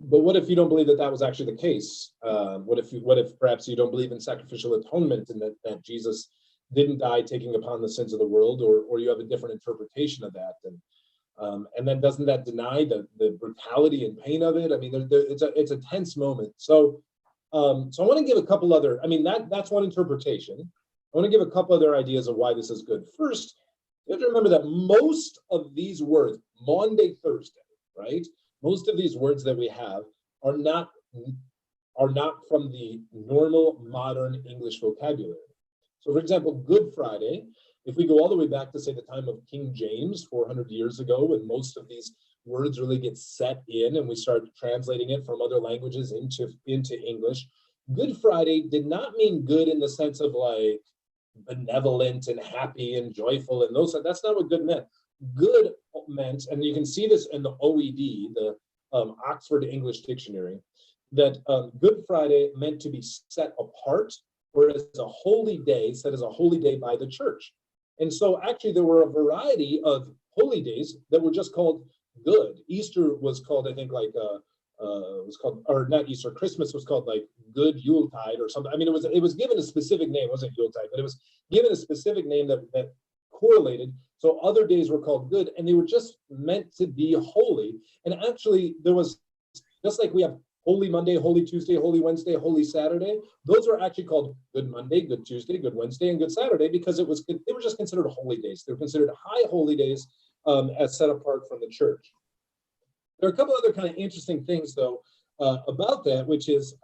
But what if you don't believe that that was actually the case? What if perhaps you don't believe in sacrificial atonement and that Jesus didn't die taking upon the sins of the world, or you have a different interpretation of that? And then doesn't that deny the brutality and pain of it? I mean, it's a tense moment. So I want to give a couple other, I mean, that's one interpretation. I want to give a couple other ideas of why this is good. First, you have to remember that most of these words, Maundy Thursday, right? Most of these words that we have are not from the normal modern English vocabulary. So for example, Good Friday, if we go all the way back to say the time of King James 400 years ago, when most of these words really get set in and we start translating it from other languages into English, Good Friday did not mean good in the sense of like benevolent and happy and joyful and those. That's not what good meant. Good meant, and you can see this in the OED, the Oxford English Dictionary, that Good Friday meant to be set apart, or as a holy day, set as a holy day by the church. And so actually there were a variety of holy days that were just called good. Easter was called, I think, like was called, or not Easter, Christmas was called like Good Yuletide or something. I mean, it was given a specific name. It wasn't Yuletide, but it was given a specific name that correlated. So other days were called good, and they were just meant to be holy. And actually there was, just like we have Holy Monday, Holy Tuesday, Holy Wednesday, Holy Saturday, those were actually called Good Monday, Good Tuesday, Good Wednesday, and Good Saturday, because they were just considered holy days. They were considered high holy days as set apart from the church. There are a couple other kind of interesting things, though, about that, which is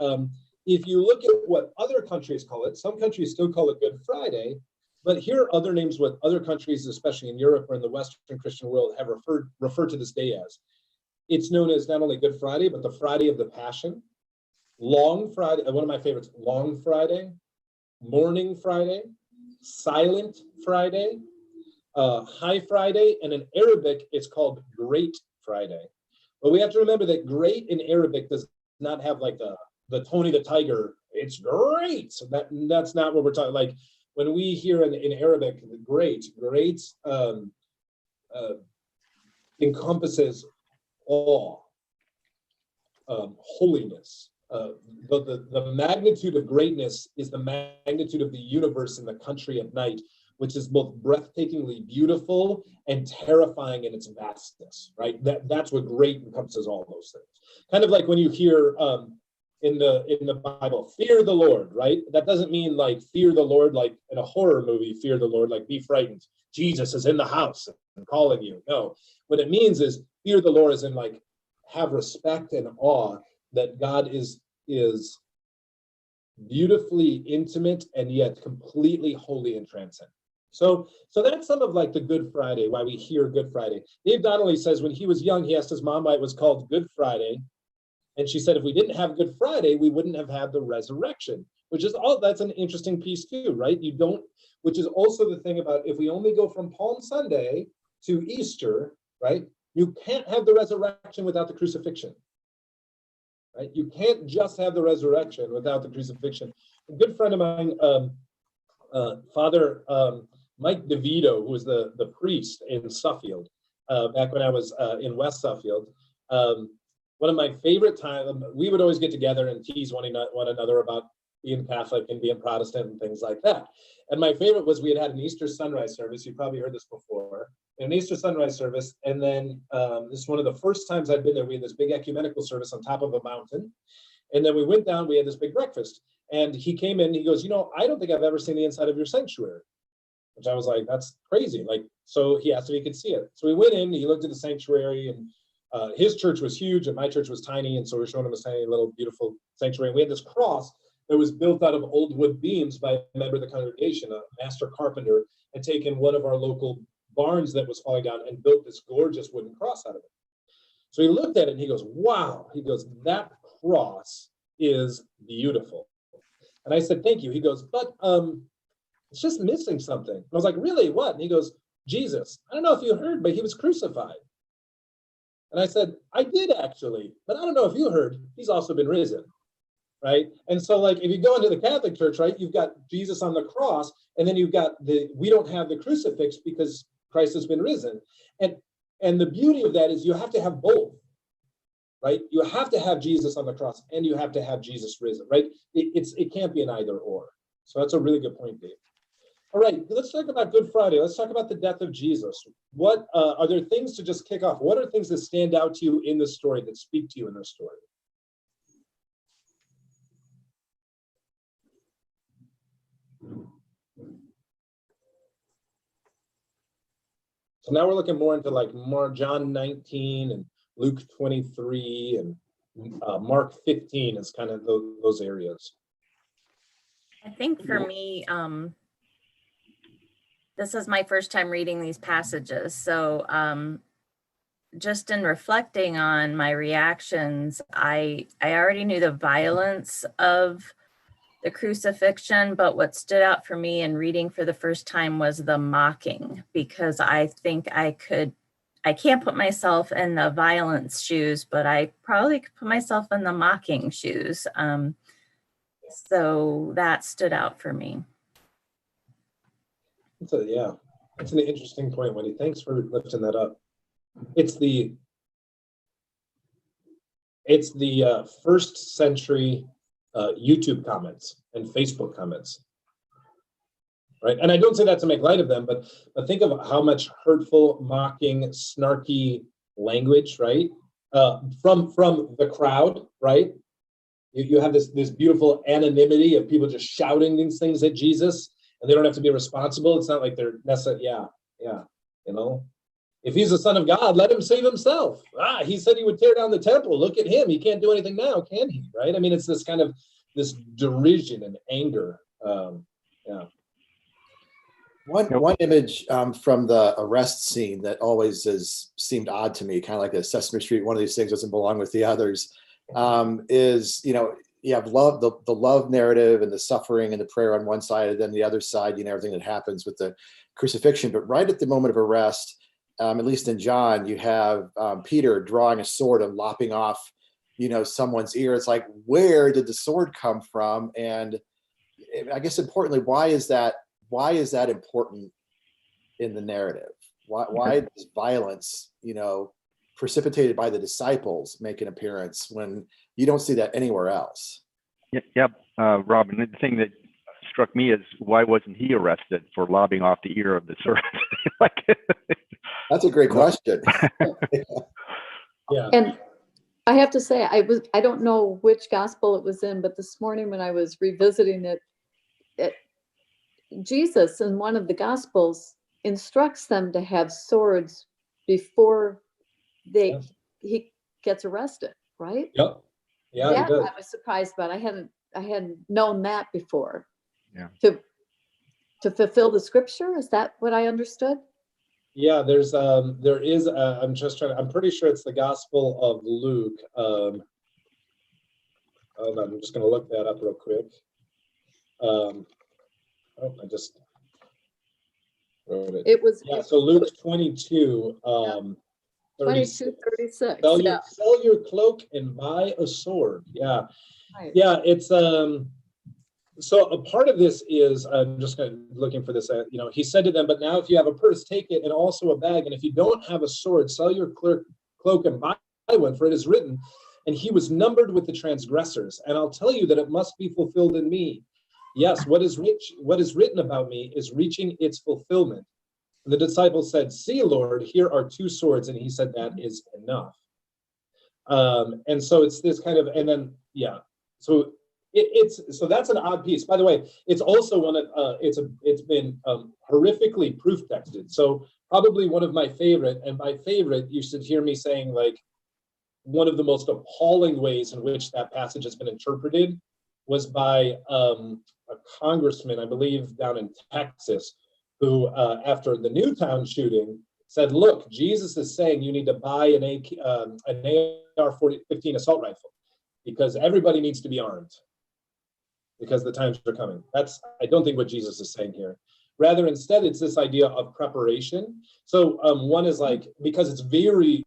if you look at what other countries call it, some countries still call it Good Friday, but here are other names what other countries, especially in Europe or in the Western Christian world, have referred to this day as. It's known as not only Good Friday, but the Friday of the Passion, Long Friday, one of my favorites, Long Friday, Morning Friday, Silent Friday, High Friday, and in Arabic, it's called Great Friday. But we have to remember that great in Arabic does not have like the Tony the Tiger, it's great. So that's not what we're talking. Like when we hear in Arabic, the great encompasses awe, holiness. The magnitude of greatness is the magnitude of the universe in the country at night, which is both breathtakingly beautiful and terrifying in its vastness, right? That's what great encompasses all those things. Kind of like when you hear in the Bible, fear the Lord, right? That doesn't mean like fear the Lord like in a horror movie, fear the Lord, like be frightened. Jesus is in the house and calling you. No, what it means is fear the Lord as in like have respect and awe that God is beautifully intimate and yet completely holy and transcendent. So that's some of like the Good Friday, why we hear Good Friday. Dave Donnelly says when he was young, he asked his mom why it was called Good Friday. And she said, if we didn't have Good Friday, we wouldn't have had the resurrection, which is that's an interesting piece too, right? Which is also the thing about if we only go from Palm Sunday to Easter, right? You can't have the resurrection without the crucifixion, right? You can't just have the resurrection without the crucifixion. A good friend of mine, Father Mike DeVito, who was the priest in Suffield, back when I was in West Suffield, one of my favorite times, we would always get together and tease one another about being Catholic and being Protestant and things like that. And my favorite was we had an Easter sunrise service. You probably heard this before. An Easter sunrise service. And then this is one of the first times I'd been there. We had this big ecumenical service on top of a mountain. And then we went down, we had this big breakfast. And he came in, he goes, I don't think I've ever seen the inside of your sanctuary. Which I was like, that's crazy. So he asked if he could see it. So we went in, he looked at the sanctuary, and his church was huge and my church was tiny. And so we're showing him a tiny little beautiful sanctuary. And we had this cross that was built out of old wood beams by a member of the congregation, a master carpenter, had taken one of our local barns that was falling down and built this gorgeous wooden cross out of it. So he looked at it and he goes, wow. He goes, that cross is beautiful. And I said, thank you. He goes, but it's just missing something. I was like, really, what? And he goes, Jesus. I don't know if you heard, but he was crucified. And I said, I did actually, but I don't know if you heard, he's also been risen, right? And so like, if you go into the Catholic Church, right, you've got Jesus on the cross, and then you've got we don't have the crucifix because Christ has been risen. And the beauty of that is you have to have both, right? You have to have Jesus on the cross and you have to have Jesus risen, right? It can't be an either or. So that's a really good point, Dave. All right, let's talk about Good Friday. Let's talk about the death of Jesus. What are there things to just kick off? What are things that stand out to you in the story, that speak to you in the story? So now we're looking more into like more John 19 and Luke 23 and Mark 15 is kind of those areas. I think for me, this is my first time reading these passages. So just in reflecting on my reactions, I already knew the violence of the crucifixion, but what stood out for me in reading for the first time was the mocking, because I think I can't put myself in the violence shoes, but I probably could put myself in the mocking shoes. So that stood out for me. So yeah, that's an interesting point, Wendy. Thanks for lifting that up. It's the first century YouTube comments and Facebook comments, right? And I don't say that to make light of them, but think of how much hurtful, mocking, snarky language, right? From the crowd, right? You have this beautiful anonymity of people just shouting these things at Jesus, and they don't have to be responsible. It's not like they're necessarily, yeah, you know. If he's the Son of God, let him save himself. He said he would tear down the temple. Look at him. He can't do anything now, can he? Right? I mean, it's this kind of this derision and anger. Yeah. One image from the arrest scene that always has seemed odd to me, kind of like a Sesame Street, one of these things doesn't belong with the others, is, you know, you have love, the love narrative and the suffering and the prayer on one side, and then the other side, you know, everything that happens with the crucifixion. But right at the moment of arrest, at least in John, you have Peter drawing a sword and lopping off, you know, someone's ear. It's like, where did the sword come from? And I guess importantly, why is that important in the narrative? Why does violence, you know, precipitated by the disciples make an appearance when you don't see that anywhere else? Yeah, Robin, the thing that struck me is, why wasn't he arrested for lobbing off the ear of the servant? That's a great question. Yeah. And I have to say, I don't know which gospel it was in, but this morning when I was revisiting it, Jesus in one of the gospels instructs them to have swords before he gets arrested, right? Yep. Yeah, that he does. I was surprised about. I hadn't known that before. Yeah. To fulfill the scripture, is that what I understood? Yeah, there is I'm pretty sure it's the Gospel of Luke. Hold on, I'm just gonna look that up real quick. I just wrote it. It was, So Luke 22, 22:36. Sell your cloak and buy a sword. Yeah. Right. Yeah, it's so a part of this is, I'm just kind of looking for this, you know, he said to them, but now if you have a purse, take it, and also a bag. And if you don't have a sword, sell your cloak and buy one, for it is written, and he was numbered with the transgressors. And I'll tell you that it must be fulfilled in me. Yes, what is written about me is reaching its fulfillment. And the disciples said, see, Lord, here are 2 swords. And he said, that is enough. And so it's this kind of, and then, yeah. So so that's an odd piece. By the way, it's also one of it's been horrifically proof texted. So probably one of my favorite, and by favorite, you should hear me saying, like, one of the most appalling ways in which that passage has been interpreted was by a congressman, I believe, down in Texas, who after the Newtown shooting said, look, Jesus is saying you need to buy an AR-15 assault rifle because everybody needs to be armed, because the times are coming. That's, I don't think, what Jesus is saying here. Rather, instead, it's this idea of preparation. So one is like, because it's very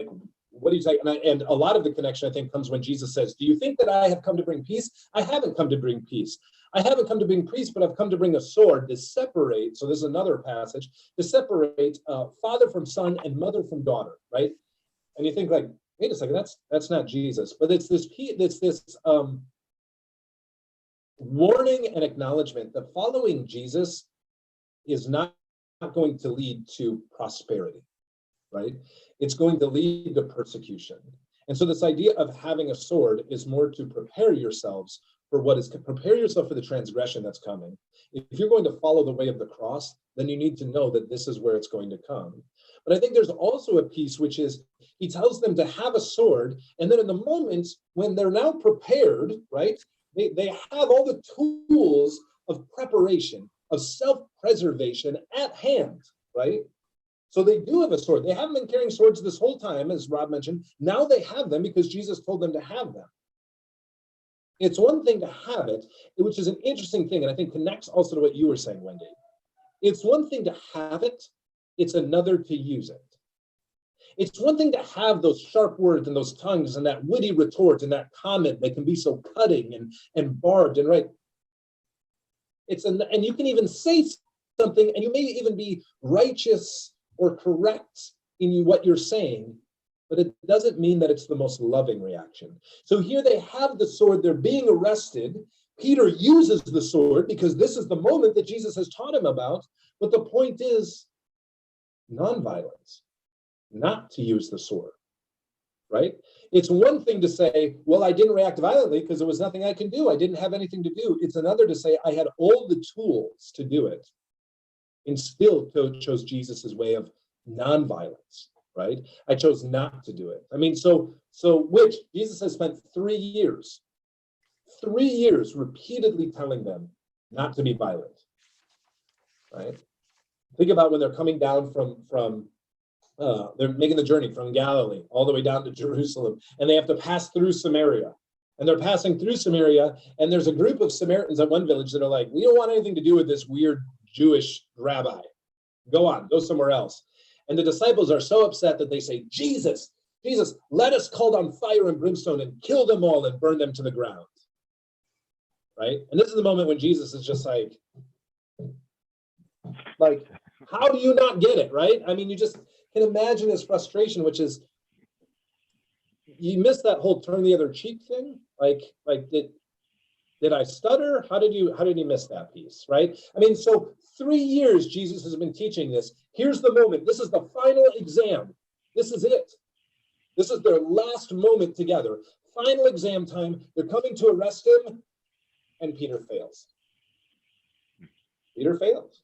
Like, what do you say? And a lot of the connection, I think, comes when Jesus says, do you think that I have come to bring peace? I haven't come to bring peace. I haven't come to bring peace, but I've come to bring a sword to separate. So this is another passage to separate father from son and mother from daughter, right? And you think like, wait a second, that's not Jesus. But it's this warning and acknowledgement that following Jesus is not going to lead to prosperity, right? It's going to lead to persecution. And so this idea of having a sword is more to prepare yourselves for prepare yourself for the transgression that's coming. If you're going to follow the way of the cross, then you need to know that this is where it's going to come. But I think there's also a piece which is, he tells them to have a sword, and then in the moment when they're now prepared, right, they have all the tools of preparation, of self-preservation at hand, right? So they do have a sword. They haven't been carrying swords this whole time, as Rob mentioned. Now they have them because Jesus told them to have them. It's one thing to have it, which is an interesting thing, and I think connects also to what you were saying, Wendy. It's one thing to have it. It's another to use it. It's one thing to have those sharp words and those tongues and that witty retort and that comment that can be so cutting and barbed and right. And you can even say something, and you may even be righteous or correct in what you're saying, but it doesn't mean that it's the most loving reaction. So here they have the sword, they're being arrested. Peter uses the sword because this is the moment that Jesus has taught him about. But the point is nonviolence, not to use the sword, right? It's one thing to say, well, I didn't react violently because there was nothing I can do. I didn't have anything to do. It's another to say, I had all the tools to do it and still chose Jesus's way of nonviolence, right? I chose not to do it. I mean, so which Jesus has spent 3 years repeatedly telling them not to be violent, right? Think about when they're coming down from they're making the journey from Galilee all the way down to Jerusalem, and they have to pass through Samaria. And they're passing through Samaria, and there's a group of Samaritans at one village that are like, we don't want anything to do with this weird Jewish rabbi. Go somewhere else. And the disciples are so upset that they say, Jesus, let us call down fire and brimstone and kill them all and burn them to the ground. Right? And this is the moment when Jesus is just like, how do you not get it, right? I mean, you just can imagine his frustration, which is, you missed that whole turn the other cheek thing. Did I stutter? How did you miss that piece, right? I mean, so 3 years Jesus has been teaching this. Here's the moment. This is the final exam. This is it. This is their last moment together. Final exam time. They're coming to arrest him, and Peter fails. Peter fails,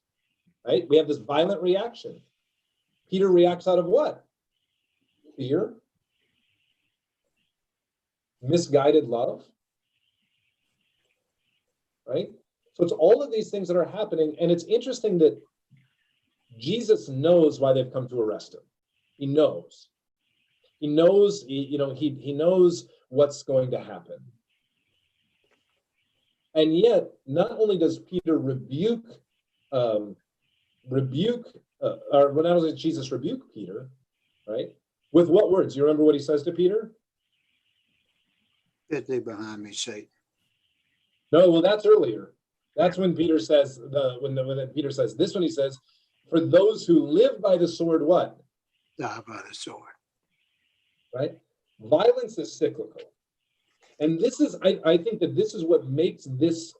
right? We have this violent reaction. Peter reacts out of what? Fear, misguided love, right? So it's all of these things that are happening, and it's interesting that Jesus knows why they've come to arrest him. He knows. He knows, he knows what's going to happen. And yet, not only does Peter rebuke, or not only does Jesus rebuke Peter, right? With what words? You remember what he says to Peter? Get thee behind me, Satan. No, well, that's earlier. That's when Peter says, when Peter says this, when he says, for those who live by the sword, what? Die by the sword. Right? Violence is cyclical. And this is, I think that this is what makes this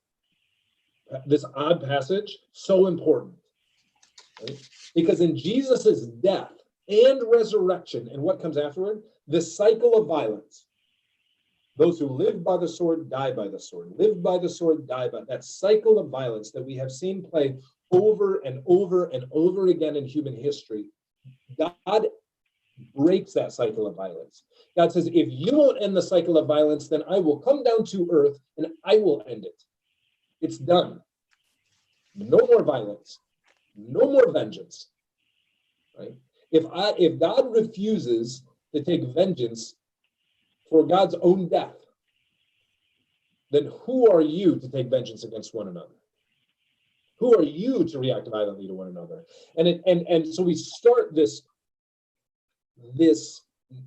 odd passage so important. Right? Because in Jesus's death and resurrection, and what comes afterward, this cycle of violence. Those who live by the sword, die by the sword. Live by the sword, die by that cycle of violence that we have seen play over and over and over again in human history. God breaks that cycle of violence. God says, if you won't end the cycle of violence, then I will come down to earth and I will end it. It's done. No more violence. No more vengeance. Right? If God refuses to take vengeance for God's own death, then who are you to take vengeance against one another? Who are you to react violently to one another? And so we start this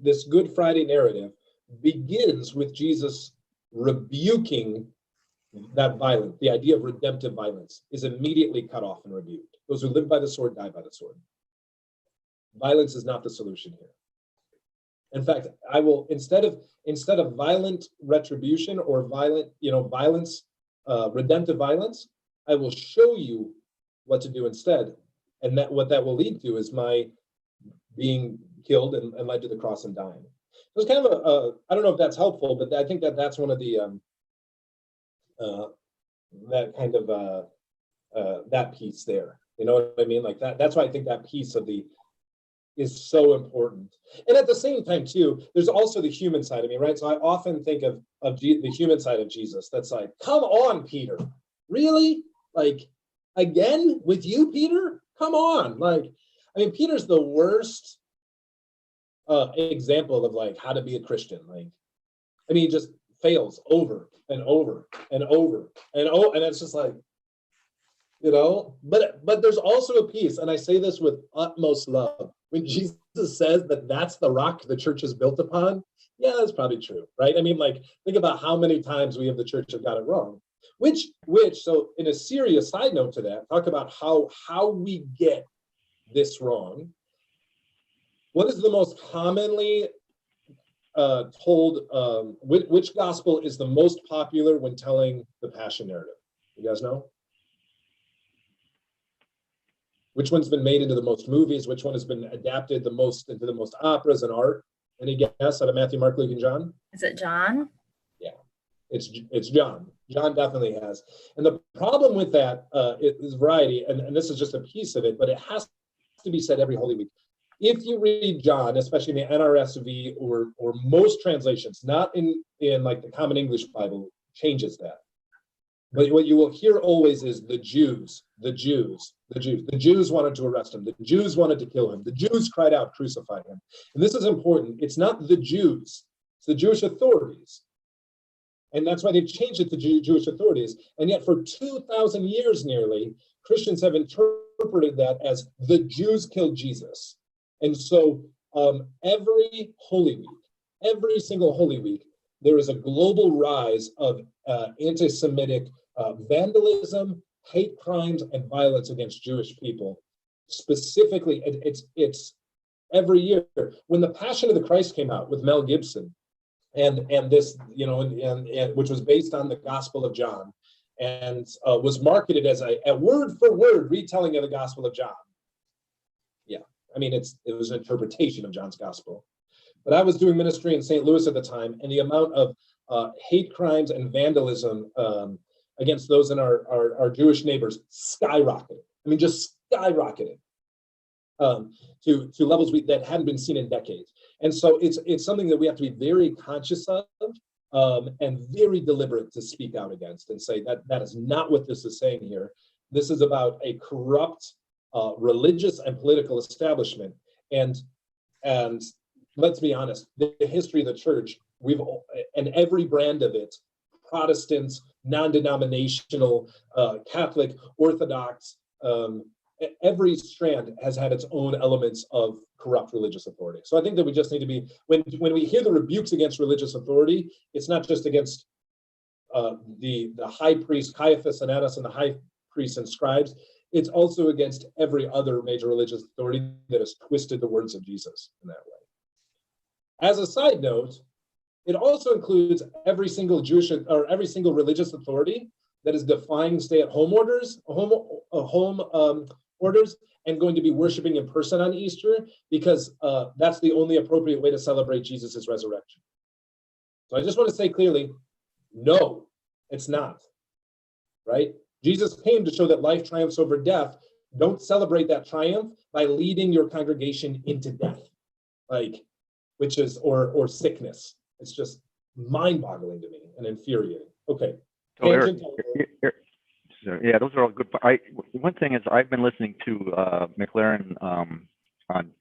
this Good Friday narrative begins with Jesus rebuking that violence. The idea of redemptive violence is immediately cut off and rebuked. Those who live by the sword die by the sword. Violence is not the solution here. In fact, I will, instead of violent retribution or violence, redemptive violence, I will show you what to do instead. And what that will lead to is my being killed and led to the cross and dying. So it's kind of I don't know if that's helpful, but I think that's one of the, that kind of, that piece there. You know what I mean? Like that's why I think that piece of is so important. And at the same time too, there's also the human side of me, right? So I often think of the human side of Jesus. That's like, come on, Peter, really? Like, again with you, Peter? Come on. Like, I mean, Peter's the worst example of like how to be a Christian. Like, I mean, he just fails over and over and over and it's just like, you know, but there's also a piece, and I say this with utmost love, when Jesus says that that's the rock the church is built upon. Yeah, that's probably true, right? I mean, like, think about how many times we have the church have got it wrong. Which, so in a serious side note to that, talk about how we get this wrong. What is the most commonly told, which gospel is the most popular when telling the Passion narrative? You guys know? Which one's been made into the most movies? Which one has been adapted the most into the most operas and art? Any guess out of Matthew, Mark, Luke, and John? Is it John? Yeah, it's John. John definitely has. And the problem with that is variety, and this is just a piece of it, but it has to be said every Holy Week. If you read John, especially in the NRSV or most translations, not in like the Common English Bible, changes that. But what you will hear always is the Jews wanted to arrest him. The Jews wanted to kill him. The Jews cried out, crucify him. And this is important. It's not the Jews, it's the Jewish authorities. And that's why they've changed it to Jewish authorities. And yet for 2,000 years nearly, Christians have interpreted that as the Jews killed Jesus. And so every Holy Week, every single Holy Week, there is a global rise of anti-Semitic vandalism, hate crimes, and violence against Jewish people. Specifically, it's every year. When The Passion of the Christ came out with Mel Gibson, and this, you know, and which was based on the Gospel of John, and was marketed as a word for word retelling of the Gospel of John. Yeah, I mean, it was an interpretation of John's Gospel. But I was doing ministry in St. Louis at the time, and the amount of hate crimes and vandalism against those in our Jewish neighbors skyrocketed. I mean, just skyrocketed to levels that hadn't been seen in decades. And so it's something that we have to be very conscious of and very deliberate to speak out against and say that is not what this is saying here. This is about a corrupt religious and political establishment. And let's be honest, the history of the church, and every brand of it, Protestants, non-denominational, Catholic, Orthodox, every strand has had its own elements of corrupt religious authority. So I think that we just need to be, when we hear the rebukes against religious authority, it's not just against the high priest, Caiaphas and Annas, and the high priests and scribes. It's also against every other major religious authority that has twisted the words of Jesus in that way. As a side note, it also includes every single Jewish or every single religious authority that is defying stay-at-home orders, orders, and going to be worshiping in person on Easter, because that's the only appropriate way to celebrate Jesus' resurrection. So I just want to say clearly, no, it's not, right? Jesus came to show that life triumphs over death. Don't celebrate that triumph by leading your congregation into death, which is, or sickness. It's just mind-boggling to me and infuriating. Okay. So Eric, yeah, those are all good. One thing is I've been listening to McLaren on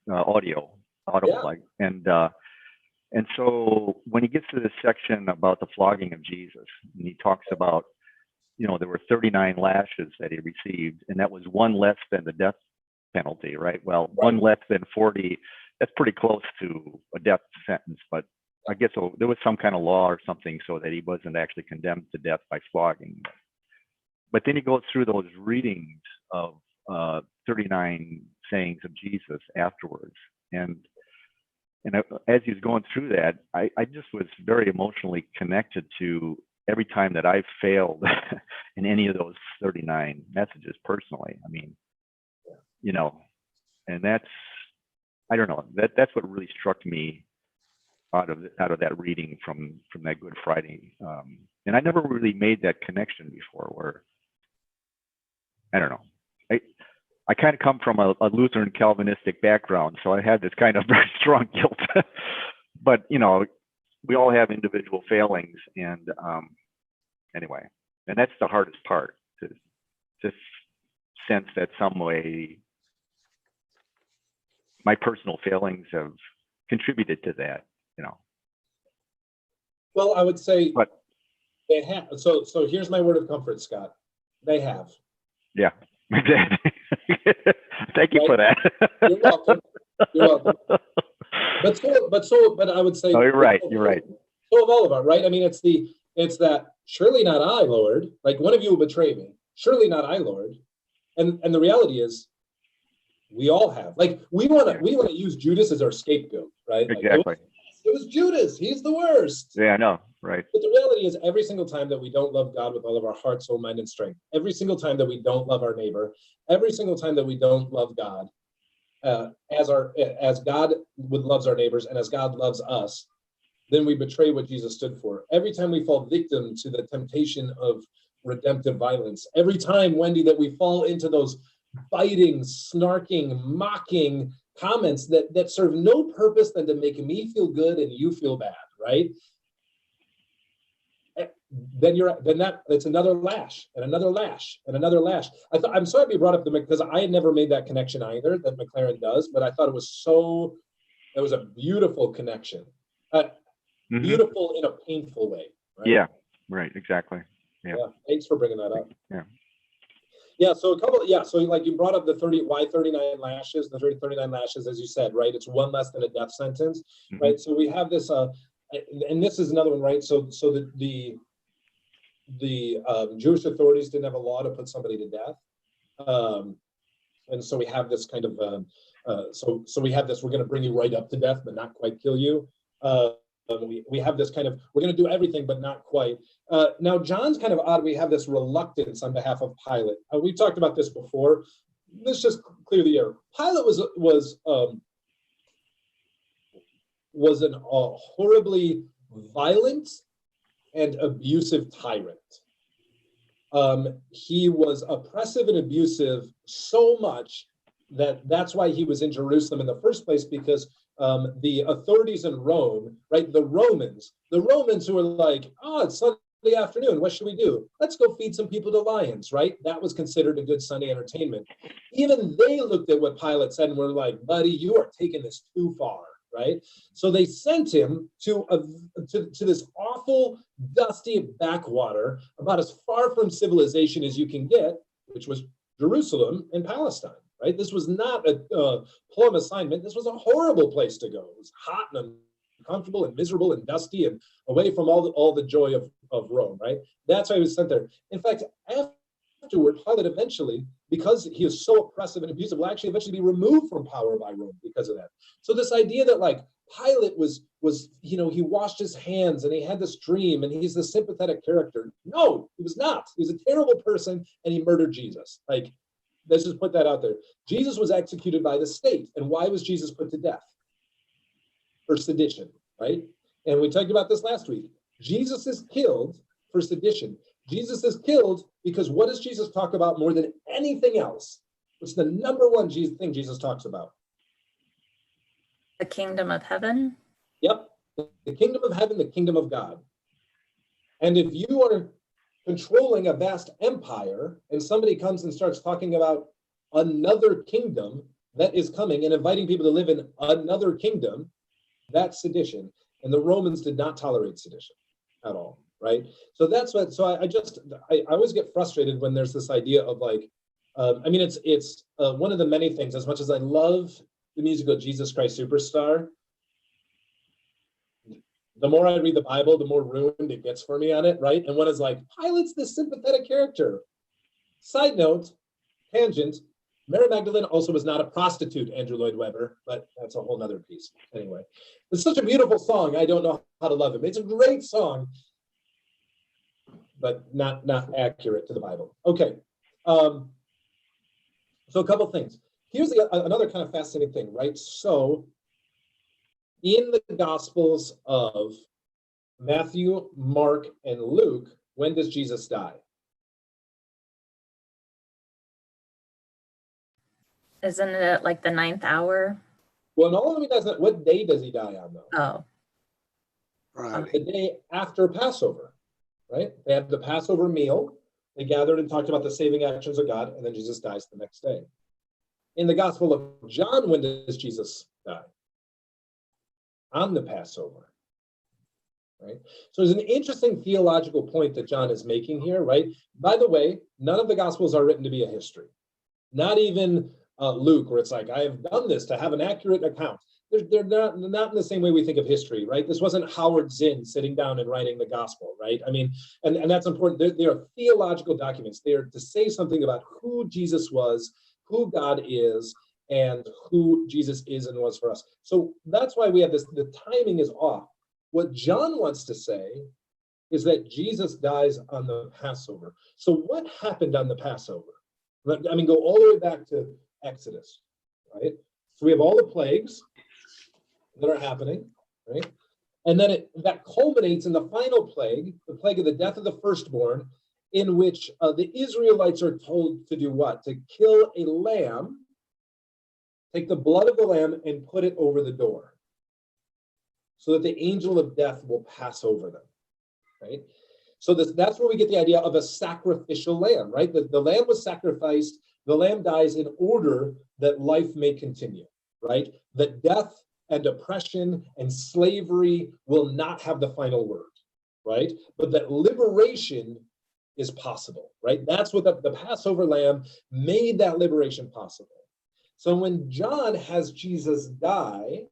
audio, and so when he gets to this section about the flogging of Jesus, and he talks about, you know, there were 39 lashes that he received, and that was one less than the death penalty, right? Well, one less than 40 that's pretty close to a death sentence, but I guess there was some kind of law or something so that he wasn't actually condemned to death by flogging. But then he goes through those readings of 39 sayings of Jesus afterwards. And as he's going through that, I just was very emotionally connected to every time that I've failed in any of those 39 messages personally. I mean, you know, and that's, I don't know, that's what really struck me out of that reading from that Good Friday. And I never really made that connection before, where, I don't know, I kind of come from a Lutheran Calvinistic background, so I had this kind of very strong guilt. But, you know, we all have individual failings, and anyway, and that's the hardest part, to sense that some way my personal failings have contributed to that, you know. Well, I would say But they have. So here's my word of comfort, Scott. They have. yeah, exactly. Thank you for that. You're welcome. You're welcome. But I would say. Oh, you're right. You're right. So of all of us, right? I mean, it's that surely not I, Lord. Like, one of you will betray me. Surely not I, Lord. And the reality is, we all have. Like, we want to use Judas as our scapegoat, right? Exactly. Like, it was Judas. He's the worst. Yeah, I know. Right. But the reality is, every single time that we don't love God with all of our heart, soul, mind, and strength, every single time that we don't love our neighbor, every single time that we don't love God, as God loves our neighbors and as God loves us, then we betray what Jesus stood for. Every time we fall victim to the temptation of redemptive violence, every time, Wendy, that we fall into those biting, snarking, mocking comments that serve no purpose than to make me feel good and you feel bad, right? That's another lash and another lash and another lash. I'm sorry you brought up because I had never made that connection either, that McLaren does, but I thought it was a beautiful connection. Beautiful in a painful way. Right? Yeah, right, exactly. Yeah. Thanks for bringing that up. Yeah. Yeah, so so like you brought up the 39 lashes, the 39 lashes, as you said, right? It's one less than a death sentence, right? So we have this, and this is another one, right? So the Jewish authorities didn't have a law to put somebody to death. And so we have this kind of, so we have this, we're going to bring you right up to death, but not quite kill you. We have this kind of, we're going to do everything, but not quite. Now, John's kind of odd. We have this reluctance on behalf of Pilate. We talked about this before. Let's just clear the air. Pilate was an horribly violent and abusive tyrant. He was oppressive and abusive so much that's why he was in Jerusalem in the first place, because the authorities in Rome, right, the Romans who were like, oh, it's Sunday afternoon, what should we do? Let's go feed some people to lions, right? That was considered a good Sunday entertainment. Even they looked at what Pilate said and were like, buddy, you are taking this too far, right? So they sent him to this awful, dusty backwater about as far from civilization as you can get, which was Jerusalem and Palestine. Right? This was not a plum assignment. This was a horrible place to go. It was hot and uncomfortable and miserable and dusty and away from all the joy of Rome, right? That's why he was sent there. In fact, afterward, Pilate eventually, because he was so oppressive and abusive, will actually eventually be removed from power by Rome because of that. So this idea that like Pilate was he washed his hands and he had this dream and he's the sympathetic character. No, he was not. He was a terrible person and he murdered Jesus. Like, let's just put that out there. Jesus was executed by the state. And why was Jesus put to death? For sedition, right? And we talked about this last week. Jesus is killed for sedition. Jesus is killed because what does Jesus talk about more than anything else? What's the number one thing Jesus talks about? The kingdom of heaven. Yep. The kingdom of heaven, the kingdom of God. And if you are controlling a vast empire and somebody comes and starts talking about another kingdom that is coming and inviting people to live in another kingdom, that's sedition. And the Romans did not tolerate sedition at all, right? So that's what, so I always get frustrated when there's this idea of like, it's one of the many things, as much as I love the musical Jesus Christ Superstar, the more I read the Bible, the more ruined it gets for me on it, right? And one is like, Pilate's this sympathetic character. Side note, tangent, Mary Magdalene also was not a prostitute, Andrew Lloyd Webber, but that's a whole nother piece. Anyway, it's such a beautiful song. I don't know how to love him. It's a great song, but not accurate to the Bible. Okay, so a couple things. Here's another kind of fascinating thing, right? So in the Gospels of Matthew, Mark, and Luke, when does Jesus die? Isn't it like the 9th hour? Well, not only does that, what day does he die on, though? Oh, Friday. The day after Passover, right? They had the Passover meal. They gathered and talked about the saving actions of God, and then Jesus dies the next day. In the Gospel of John, when does Jesus die? On the Passover, right? So there's an interesting theological point that John is making here, right? By the way, none of the Gospels are written to be a history. Not even Luke, where it's like, I have done this to have an accurate account. They're not in the same way we think of history, right? This wasn't Howard Zinn sitting down and writing the gospel, right? I mean, and that's important. They are theological documents. They are to say something about who Jesus was, who God is, and who Jesus is and was for us. So that's why we have this, the timing is off. What John wants to say is that Jesus dies on the Passover. So what happened on the Passover? I mean, go all the way back to Exodus, right? So we have all the plagues that are happening, right? And then that culminates in the final plague, the plague of the death of the firstborn, in which the Israelites are told to do what? To kill a lamb, take the blood of the lamb and put it over the door so that the angel of death will pass over them, right? So that's where we get the idea of a sacrificial lamb, right? The lamb was sacrificed, the lamb dies in order that life may continue, right? That death and oppression and slavery will not have the final word, right? But that liberation is possible, right? That's what the Passover lamb made, that liberation possible. So when John has Jesus die,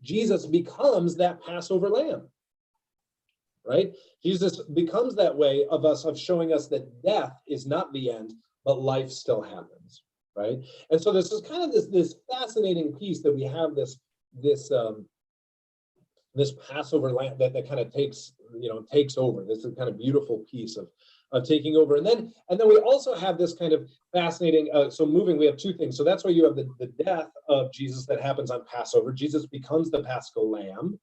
Jesus becomes that Passover lamb, right? Jesus becomes that way of showing us that death is not the end, but life still happens, right? And so this is kind of this fascinating piece that we have this Passover lamb that kind of takes over. This is kind of beautiful piece of taking over. And then we also have this kind of fascinating, we have two things. So that's why you have the death of Jesus that happens on Passover. Jesus becomes the Paschal lamb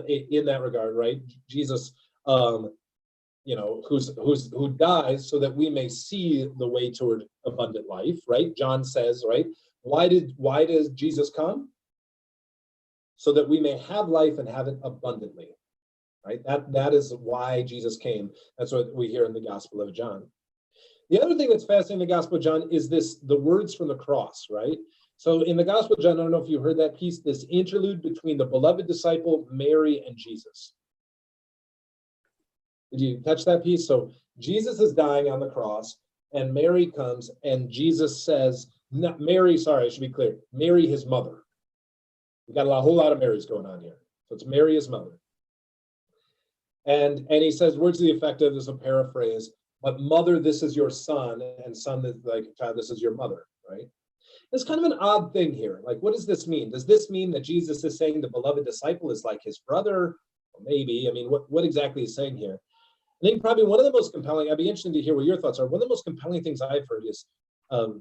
in that regard, right? Jesus, who dies so that we may see the way toward abundant life, right? John says, right? Why does Jesus come? So that we may have life and have it abundantly. Right? That is why Jesus came. That's what we hear in the Gospel of John. The other thing that's fascinating in the Gospel of John is the words from the cross, right? So in the Gospel of John, I don't know if you heard that piece, this interlude between the beloved disciple, Mary, and Jesus. Did you catch that piece? So Jesus is dying on the cross, and Mary comes, and Jesus says, not Mary, sorry, I should be clear, Mary, his mother. We got a whole lot of Marys going on here. So it's Mary, his mother. And he says words to the effect of, this is a paraphrase, but mother, this is your son, and son, like child, this is your mother, right? It's kind of an odd thing here. Like, what does this mean? Does this mean that Jesus is saying the beloved disciple is like his brother? Well, maybe. I mean, what exactly is saying here? I think probably one of the most compelling, I'd be interested to hear what your thoughts are. One of the most compelling things I've heard is, for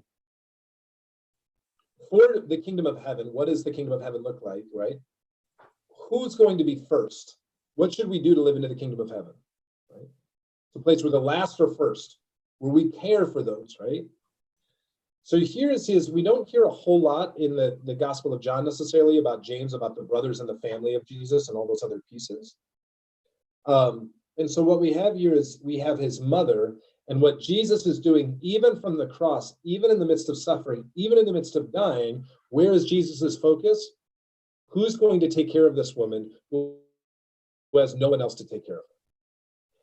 the kingdom of heaven, what does the kingdom of heaven look like, right? Who's going to be first? What should we do to live into the kingdom of heaven, right? It's a place where the last are first, where we care for those, right? So here is we don't hear a whole lot in the Gospel of John necessarily about James, about the brothers and the family of Jesus and all those other pieces. And so what we have here is we have his mother, and what Jesus is doing, even from the cross, even in the midst of suffering, even in the midst of dying, where is Jesus's focus? Who's going to take care of this woman who has no one else to take care of her?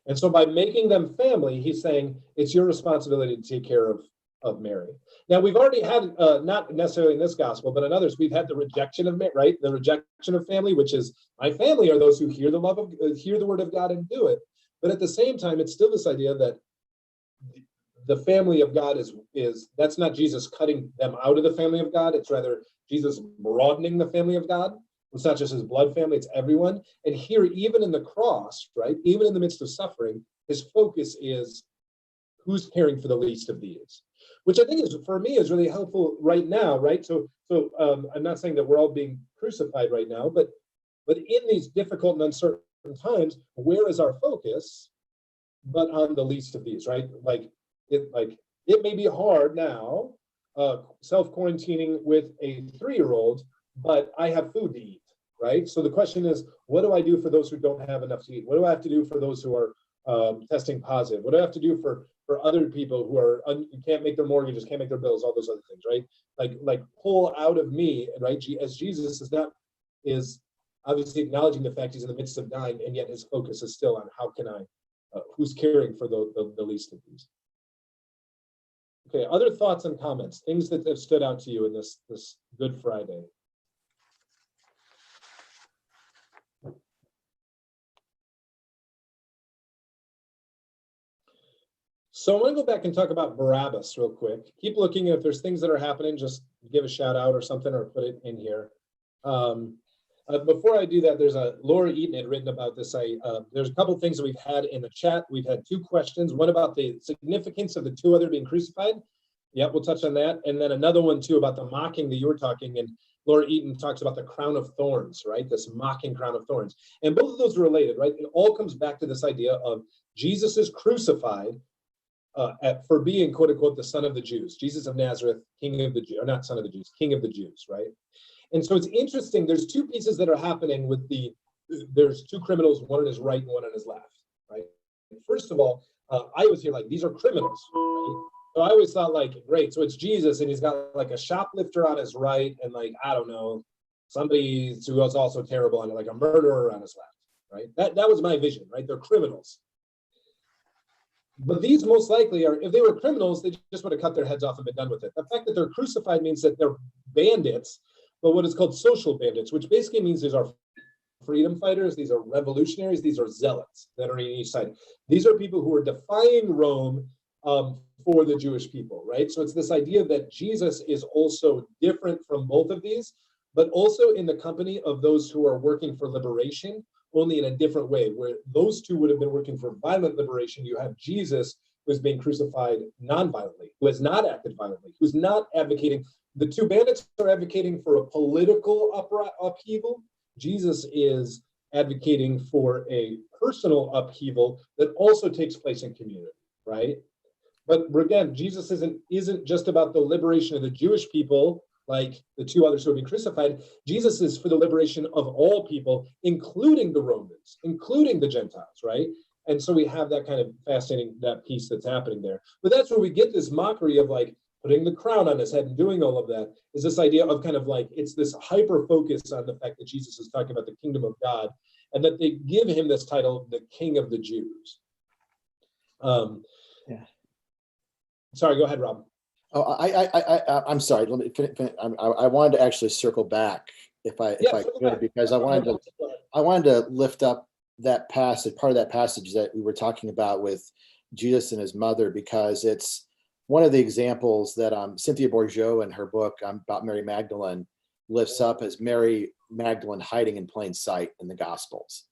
And so by making them family, he's saying it's your responsibility to take care of Mary. Now we've already had, not necessarily in this gospel, but in others, we've had the rejection of Mary, right? The rejection of family, which is my family are those who hear the word of God and do it. But at the same time, it's still this idea that the family of God is that's not Jesus cutting them out of the family of God. It's rather Jesus broadening the family of God. It's not just his blood family, it's everyone. And here, even in the cross, right, even in the midst of suffering, his focus is who's caring for the least of these, which I think is, for me, is really helpful right now, right? So I'm not saying that we're all being crucified right now, but in these difficult and uncertain times, where is our focus? But on the least of these, right? Like it may be hard now, self-quarantining with a 3-year-old, but I have food to eat, right? So the question is, what do I do for those who don't have enough to eat? What do I have to do for those who are testing positive? What do I have to do for other people who are can't make their mortgages, can't make their bills, all those other things, right? Like pull out of me, right? As Jesus is obviously acknowledging the fact he's in the midst of dying, and yet his focus is still on how can I, who's caring for the least of these. Okay, other thoughts and comments, things that have stood out to you in this Good Friday. So I want to go back and talk about Barabbas real quick. Keep looking. If there's things that are happening, just give a shout out or something, or put it in here. Before I do that, there's Laura Eaton had written about this. There's a couple of things that we've had in the chat. We've had 2 questions. One about the significance of the 2 other being crucified. Yep, we'll touch on that. And then another one too about the mocking that you were talking. And Laura Eaton talks about the crown of thorns, right? This mocking crown of thorns. And both of those are related, right? It all comes back to this idea of Jesus is crucified for being, quote unquote, the son of the Jews. Jesus of Nazareth, king of the Jews, or not son of the Jews, king of the Jews, right? And so it's interesting, there's 2 pieces that are happening with there's 2 criminals, one on his right and one on his left, right? First of all, I always hear like, these are criminals, right? So I always thought like, great, so it's Jesus and he's got like a shoplifter on his right and like, I don't know, somebody who was also terrible and like a murderer on his left, right? That was my vision, right? They're criminals. But these most likely are, if they were criminals, they just would have cut their heads off and been done with it. The fact that they're crucified means that they're bandits, but what is called social bandits, which basically means these are freedom fighters, these are revolutionaries, these are zealots that are on each side. These are people who are defying Rome for the Jewish people, right? So it's this idea that Jesus is also different from both of these, but also in the company of those who are working for liberation, only in a different way, where those 2 would have been working for violent liberation. You have Jesus, who is being crucified non-violently, who has not acted violently, who's not advocating. The 2 bandits are advocating for a political upheaval. Jesus is advocating for a personal upheaval that also takes place in community, right? But again, Jesus isn't just about the liberation of the Jewish people, like the 2 others who have been crucified. Jesus is for the liberation of all people, including the Romans, including the Gentiles, right? And so we have that kind of fascinating, that piece that's happening there. But that's where we get this mockery of like putting the crown on his head and doing all of that, is this idea of kind of like, it's this hyper focus on the fact that Jesus is talking about the kingdom of God, and that they give him this title, the King of the Jews. Yeah. Sorry, go ahead, Rob. Oh, I'm sorry. Let me finish. I wanted to actually circle back if I could, because I wanted to lift up that passage, part of that passage that we were talking about with Jesus and his mother, because it's one of the examples that Cynthia Bourgeau in her book about Mary Magdalene lifts up as Mary Magdalene hiding in plain sight in the Gospels,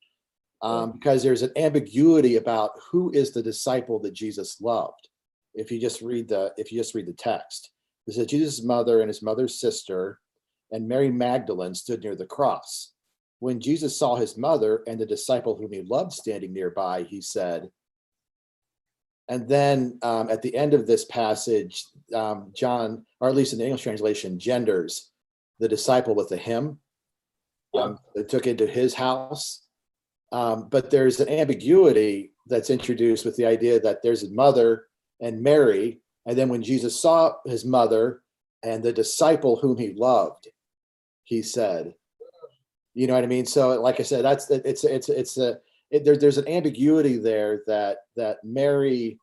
because there's an ambiguity about who is the disciple that Jesus loved. If you just read the text, it says Jesus' mother and his mother's sister and Mary Magdalene stood near the cross. When Jesus saw his mother and the disciple whom he loved standing nearby, he said, and then at the end of this passage, John, or at least in the English translation, genders the disciple with a hymn. They took it to his house. But there's an ambiguity that's introduced with the idea that there's his mother and Mary, and then when Jesus saw his mother and the disciple whom he loved, he said, you know what I mean? So, like I said, there's an ambiguity there that Mary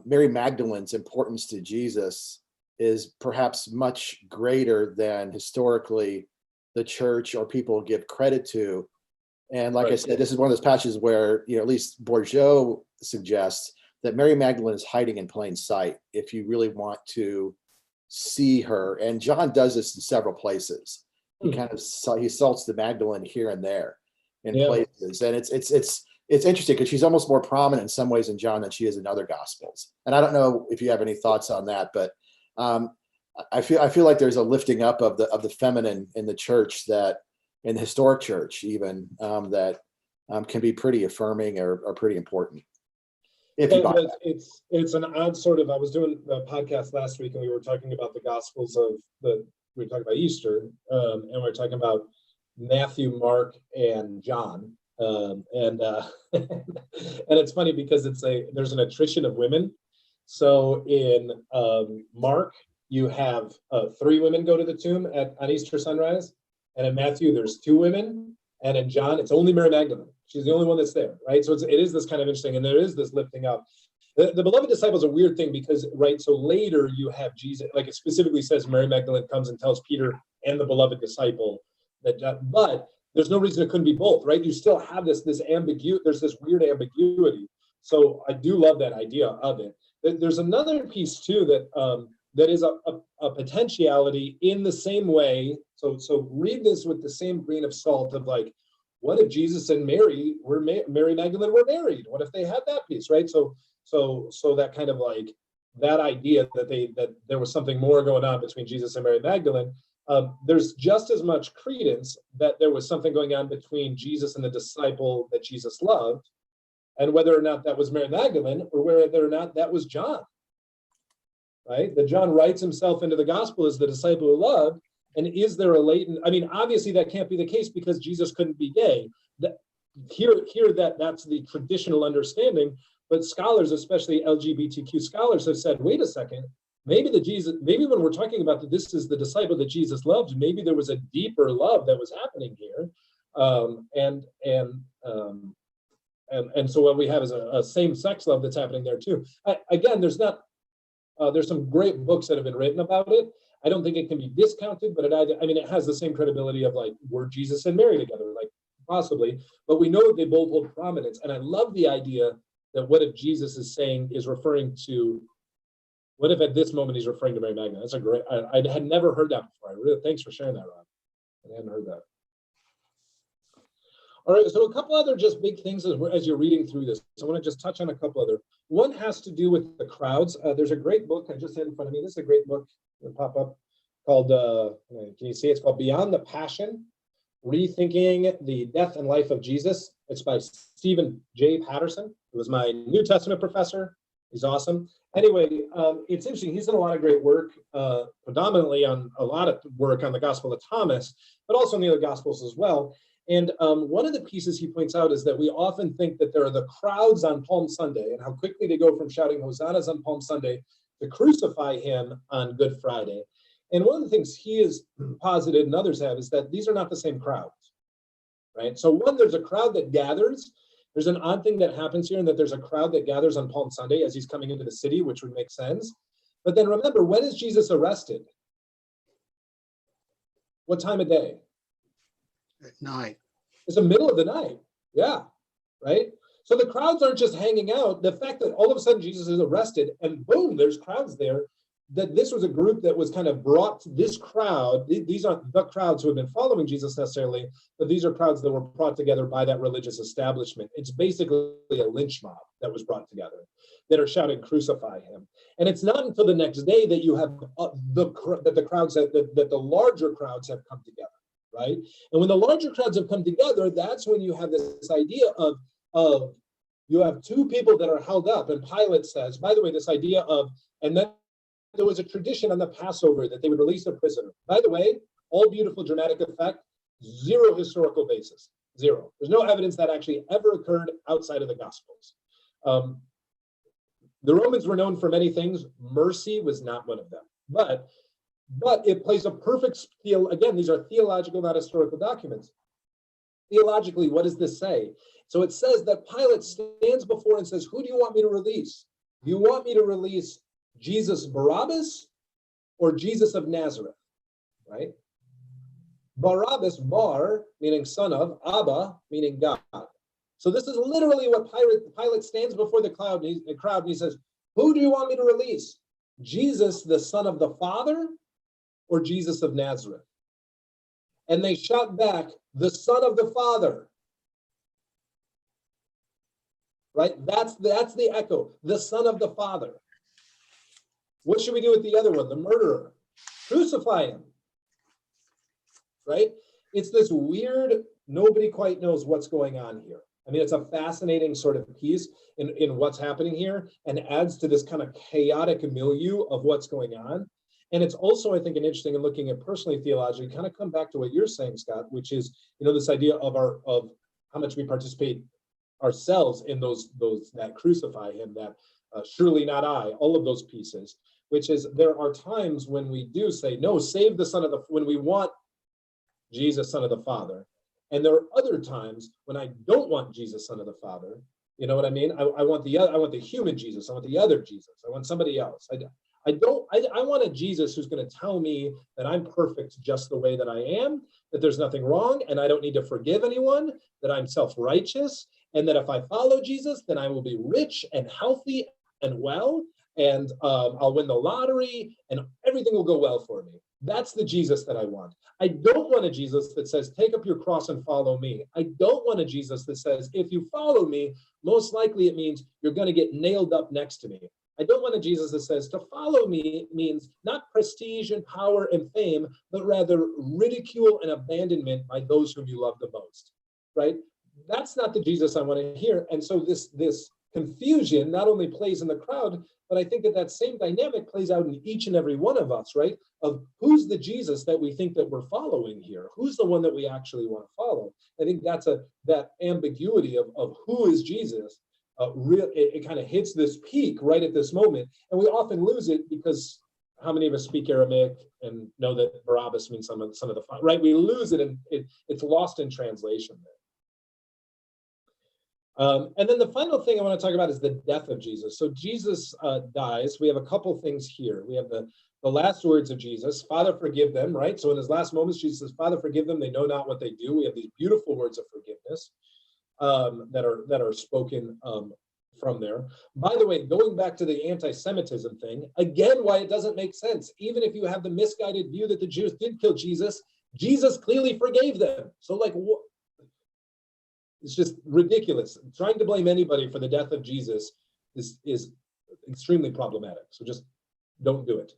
Mary Magdalene's importance to Jesus is perhaps much greater than historically the church or people give credit to. And like I said, this is one of those passages where, at least Bourgeot suggests that Mary Magdalene is hiding in plain sight if you really want to see her. And John does this in several places. He kind of he salts the Magdalene here and there in places. And it's interesting because she's almost more prominent in some ways in John than she is in other gospels. And I don't know if you have any thoughts on that, but I feel like there's a lifting up of the feminine in the church, that in the historic church even, that can be pretty affirming or pretty important. If you buy that. It's an odd sort of. I was doing a podcast last week and we were talking about the Gospels we were talking about Easter, and we were talking about Matthew, Mark, and John, and it's funny because there's an attrition of women. So in Mark, you have 3 women go to the tomb on Easter sunrise, and in Matthew there's 2 women, and in John it's only Mary Magdalene. She's the only one that's there, right? So it is this kind of interesting, and there is this lifting up. The beloved disciple is a weird thing because, right, so later you have Jesus, like it specifically says Mary Magdalene comes and tells Peter and the beloved disciple but there's no reason it couldn't be both, right? You still have this ambiguity, there's this weird ambiguity. So I do love that idea of it. There's another piece too that is a potentiality in the same way. So read this with the same grain of salt of like, what if Jesus and Mary Magdalene were married? What if they had that piece, right? So that kind of like that idea that there was something more going on between Jesus and Mary Magdalene. There's just as much credence that there was something going on between Jesus and the disciple that Jesus loved, and whether or not that was Mary Magdalene or whether or not that was John, right? That John writes himself into the gospel as the disciple who loved. And is there a latent, obviously that can't be the case because Jesus couldn't be gay. That's the traditional understanding, but scholars, especially LGBTQ scholars, have said, wait a second, maybe when we're talking about that this is the disciple that Jesus loved, maybe there was a deeper love that was happening here. And so what we have is a same-sex love that's happening there too. Again, there's some great books that have been written about it. I don't think it can be discounted, but it has the same credibility of like, were Jesus and Mary together? Like possibly, but we know they both hold prominence. And I love the idea that what if Jesus is referring to, what if at this moment he's referring to Mary Magdalene? That's a great, I had never heard that before. Thanks for sharing that, Rob. I hadn't heard that. All right, so a couple other just big things as you're reading through this. I want to just touch on a couple other. One has to do with the crowds. There's a great book I just had in front of me. This is a great book. It'll pop up called, can you see? It's called Beyond the Passion, Rethinking the Death and Life of Jesus. It's by Stephen J. Patterson, who was my New Testament professor. He's awesome. Anyway, it's interesting. He's done a lot of great work, predominantly on a lot of work on the Gospel of Thomas, but also in the other Gospels as well. And one of the pieces he points out is that we often think that there are the crowds on Palm Sunday and how quickly they go from shouting hosannas on Palm Sunday to crucify him on Good Friday. And one of the things he has posited and others have is that these are not the same crowds, right? So one, there's a crowd that gathers. There's an odd thing that happens here in that there's a crowd that gathers on Palm Sunday as he's coming into the city, which would make sense. But then remember, when is Jesus arrested? What time of day? At night. It's the middle of the night. Yeah, right? So the crowds aren't just hanging out. The fact that all of a sudden Jesus is arrested and boom, there's crowds there, that this was a group that was kind of brought to this crowd. These aren't the crowds who have been following Jesus necessarily, but these are crowds that were brought together by that religious establishment. It's basically a lynch mob that was brought together that are shouting, crucify him. And it's not until the next day that you have the larger crowds have come together. Right? And when the larger crowds have come together, that's when you have this idea of you have 2 people that are held up. And Pilate says, by the way, this idea of, and then there was a tradition on the Passover that they would release a prisoner. By the way, all beautiful dramatic effect, 0 historical basis, 0. There's no evidence that actually ever occurred outside of the Gospels. The Romans were known for many things. Mercy was not one of them. But it plays a perfect, again, these are theological, not historical documents. Theologically, what does this say? So it says that Pilate stands before and says, who do you want me to release? do you want me to release Jesus Barabbas or Jesus of Nazareth? Right? Barabbas, bar, meaning son of, Abba, meaning God. So this is literally what Pilate stands before the crowd and he says, who do you want me to release? Jesus, the son of the Father, or Jesus of Nazareth? And they shout back, the son of the Father. Right? That's the echo, the son of the Father. What should we do with the other one, the murderer? Crucify him. Right? It's this weird, nobody quite knows what's going on here. I mean, it's a fascinating sort of piece in what's happening here and adds to this kind of chaotic milieu of what's going on. And it's also, I think, an interesting in looking at personally theology, kind of come back to what you're saying, Scott, which is, this idea of how much we participate ourselves in those that crucify him, that surely not I, all of those pieces, which is there are times when we do say, no, save the son of the, when we want Jesus, son of the Father. And there are other times when I don't want Jesus, son of the Father. You know what I mean? I want the human Jesus. I want the other Jesus. I want somebody else. I want a Jesus who's going to tell me that I'm perfect just the way that I am, that there's nothing wrong, and I don't need to forgive anyone, that I'm self-righteous, and that if I follow Jesus, then I will be rich and healthy and well, and I'll win the lottery, and everything will go well for me. That's the Jesus that I want. I don't want a Jesus that says, take up your cross and follow me. I don't want a Jesus that says, if you follow me, most likely it means you're going to get nailed up next to me. I don't want a Jesus that says to follow me means not prestige and power and fame, but rather ridicule and abandonment by those whom you love the most, right? That's not the Jesus I want to hear. And so this confusion not only plays in the crowd, but I think that same dynamic plays out in each and every one of us, right? Of who's the Jesus that we think that we're following here? Who's the one that we actually want to follow? I think that's that ambiguity of who is Jesus. It kind of hits this peak right at this moment, and we often lose it because how many of us speak Aramaic and know that Barabbas means son of the Father, right? We lose it, and it's lost in translation there. And then the final thing I want to talk about is the death of Jesus. So Jesus dies. We have a couple things here. We have the last words of Jesus, Father, forgive them, right? So in his last moments, Jesus says, Father, forgive them. They know not what they do. We have these beautiful words of forgiveness that are spoken from there. By the way, going back to the anti-Semitism thing, again, why it doesn't make sense. Even if you have the misguided view that the Jews did kill Jesus, Jesus clearly forgave them. So like, it's just ridiculous. Trying to blame anybody for the death of Jesus is extremely problematic. So just don't do it.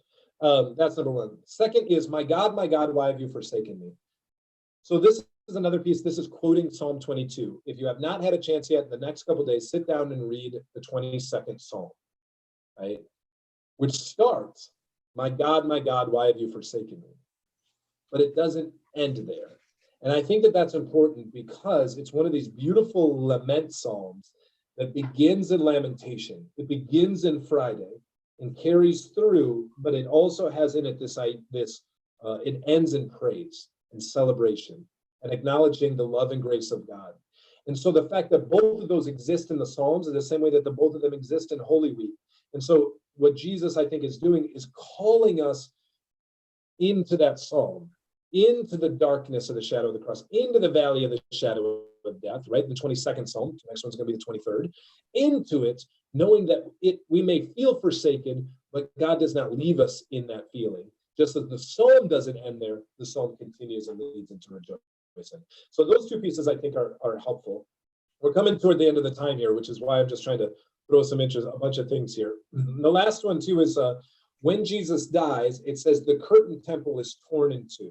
That's number one. Second is, my God, why have you forsaken me? So this is another piece. This is quoting Psalm 22. If you have not had a chance yet, the next couple of days, sit down and read the 22nd Psalm, right? Which starts, my God, why have you forsaken me? But it doesn't end there. And I think that that's important because it's one of these beautiful lament psalms that begins in lamentation. It begins in Friday and carries through, but it also has in it it ends in praise and celebration and acknowledging the love and grace of God. And so the fact that both of those exist in the Psalms is the same way that both of them exist in Holy Week. And so what Jesus, I think, is doing is calling us into that psalm, into the darkness of the shadow of the cross, into the valley of the shadow of death, right? The 22nd Psalm, the next one's going to be the 23rd, into it, knowing that we may feel forsaken, but God does not leave us in that feeling. Just as the psalm doesn't end there, the psalm continues and leads into rejoicing. So those two pieces, I think, are helpful. We're coming toward the end of the time here, which is why I'm just trying to throw a bunch of things here. The last one, too, is when Jesus dies, it says the curtain temple is torn in two.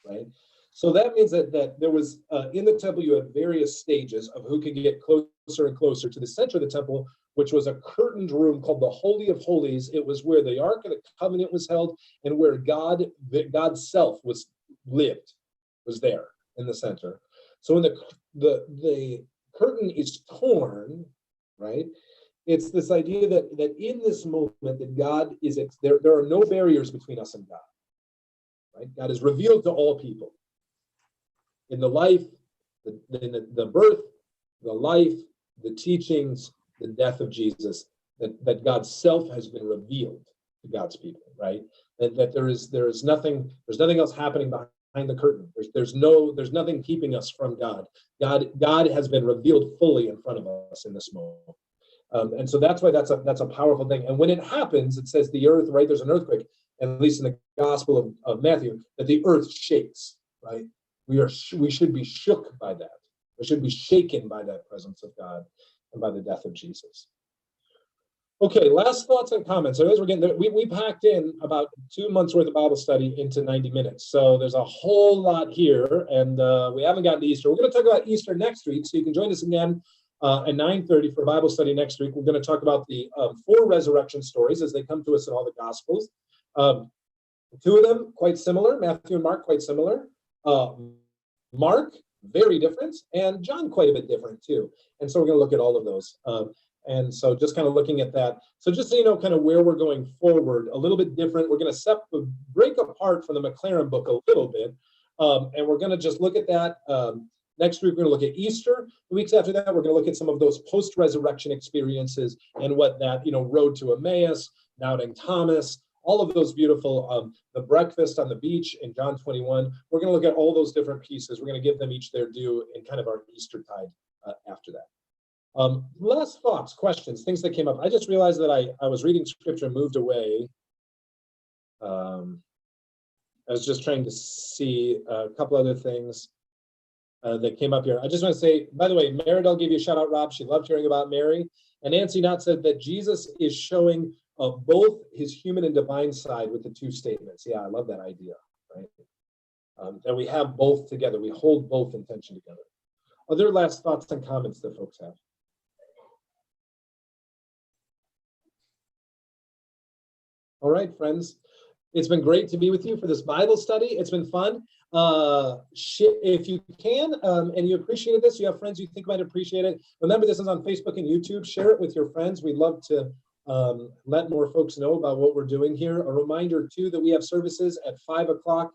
Right? So that means that there was, in the temple, you had various stages of who could get closer and closer to the center of the temple, which was a curtained room called the Holy of Holies. It was where the Ark of the Covenant was held and where God's self was there in the center. So when the curtain is torn, right, it's this idea that in this moment that God is, there are no barriers between us and God. Right? God is revealed to all people in the life, the birth, the life, the teachings, the death of Jesus, that God's self has been revealed to God's people, right? That there is nothing else happening behind the curtain. There's nothing keeping us from God. God has been revealed fully in front of us in this moment. And so that's why that's a powerful thing. And when it happens, it says the earth, right? There's an earthquake, at least in the Gospel of Matthew, that the earth shakes, right? We should be shook by that. We should be shaken by that presence of God and by the death of Jesus. Okay, last thoughts and comments. So as we're getting there, we packed in about 2 months worth of Bible study into 90 minutes. So there's a whole lot here, and we haven't gotten to Easter. We're going to talk about Easter next week, so you can join us again at 9:30 for Bible study next week. We're going to talk about the 4 resurrection stories as they come to us in all the Gospels. 2 of them quite similar, Matthew and Mark quite similar. Mark, very different, and John quite a bit different too. And so we're going to look at all of those. And so just kind of looking at that. So just so you know kind of where we're going forward, a little bit different. We're going to break apart from the McLaren book a little bit. And we're going to just look at that. Next week, we're going to look at Easter. The weeks after that, we're going to look at some of those post-resurrection experiences and what that, road to Emmaus, doubting Thomas, all of those beautiful, the breakfast on the beach in John 21. We're going to look at all those different pieces. We're going to give them each their due in kind of our Eastertide after that. Last thoughts, questions, things that came up. I just realized that I was reading scripture and moved away. I was just trying to see a couple other things that came up here. I just want to say, by the way, Maridel gave you a shout out, Rob. She loved hearing about Mary. And Nancy Knott said that Jesus is showing both his human and divine side with the 2 statements. Yeah, I love that idea, right? That we have both together. We hold both in tension together. Other last thoughts and comments that folks have? All right, friends. It's been great to be with you for this Bible study. It's been fun. If you can, and you appreciated this, you have friends you think might appreciate it, remember this is on Facebook and YouTube. Share it with your friends. We'd love to let more folks know about what we're doing here. A reminder, too, that we have services at 5 o'clock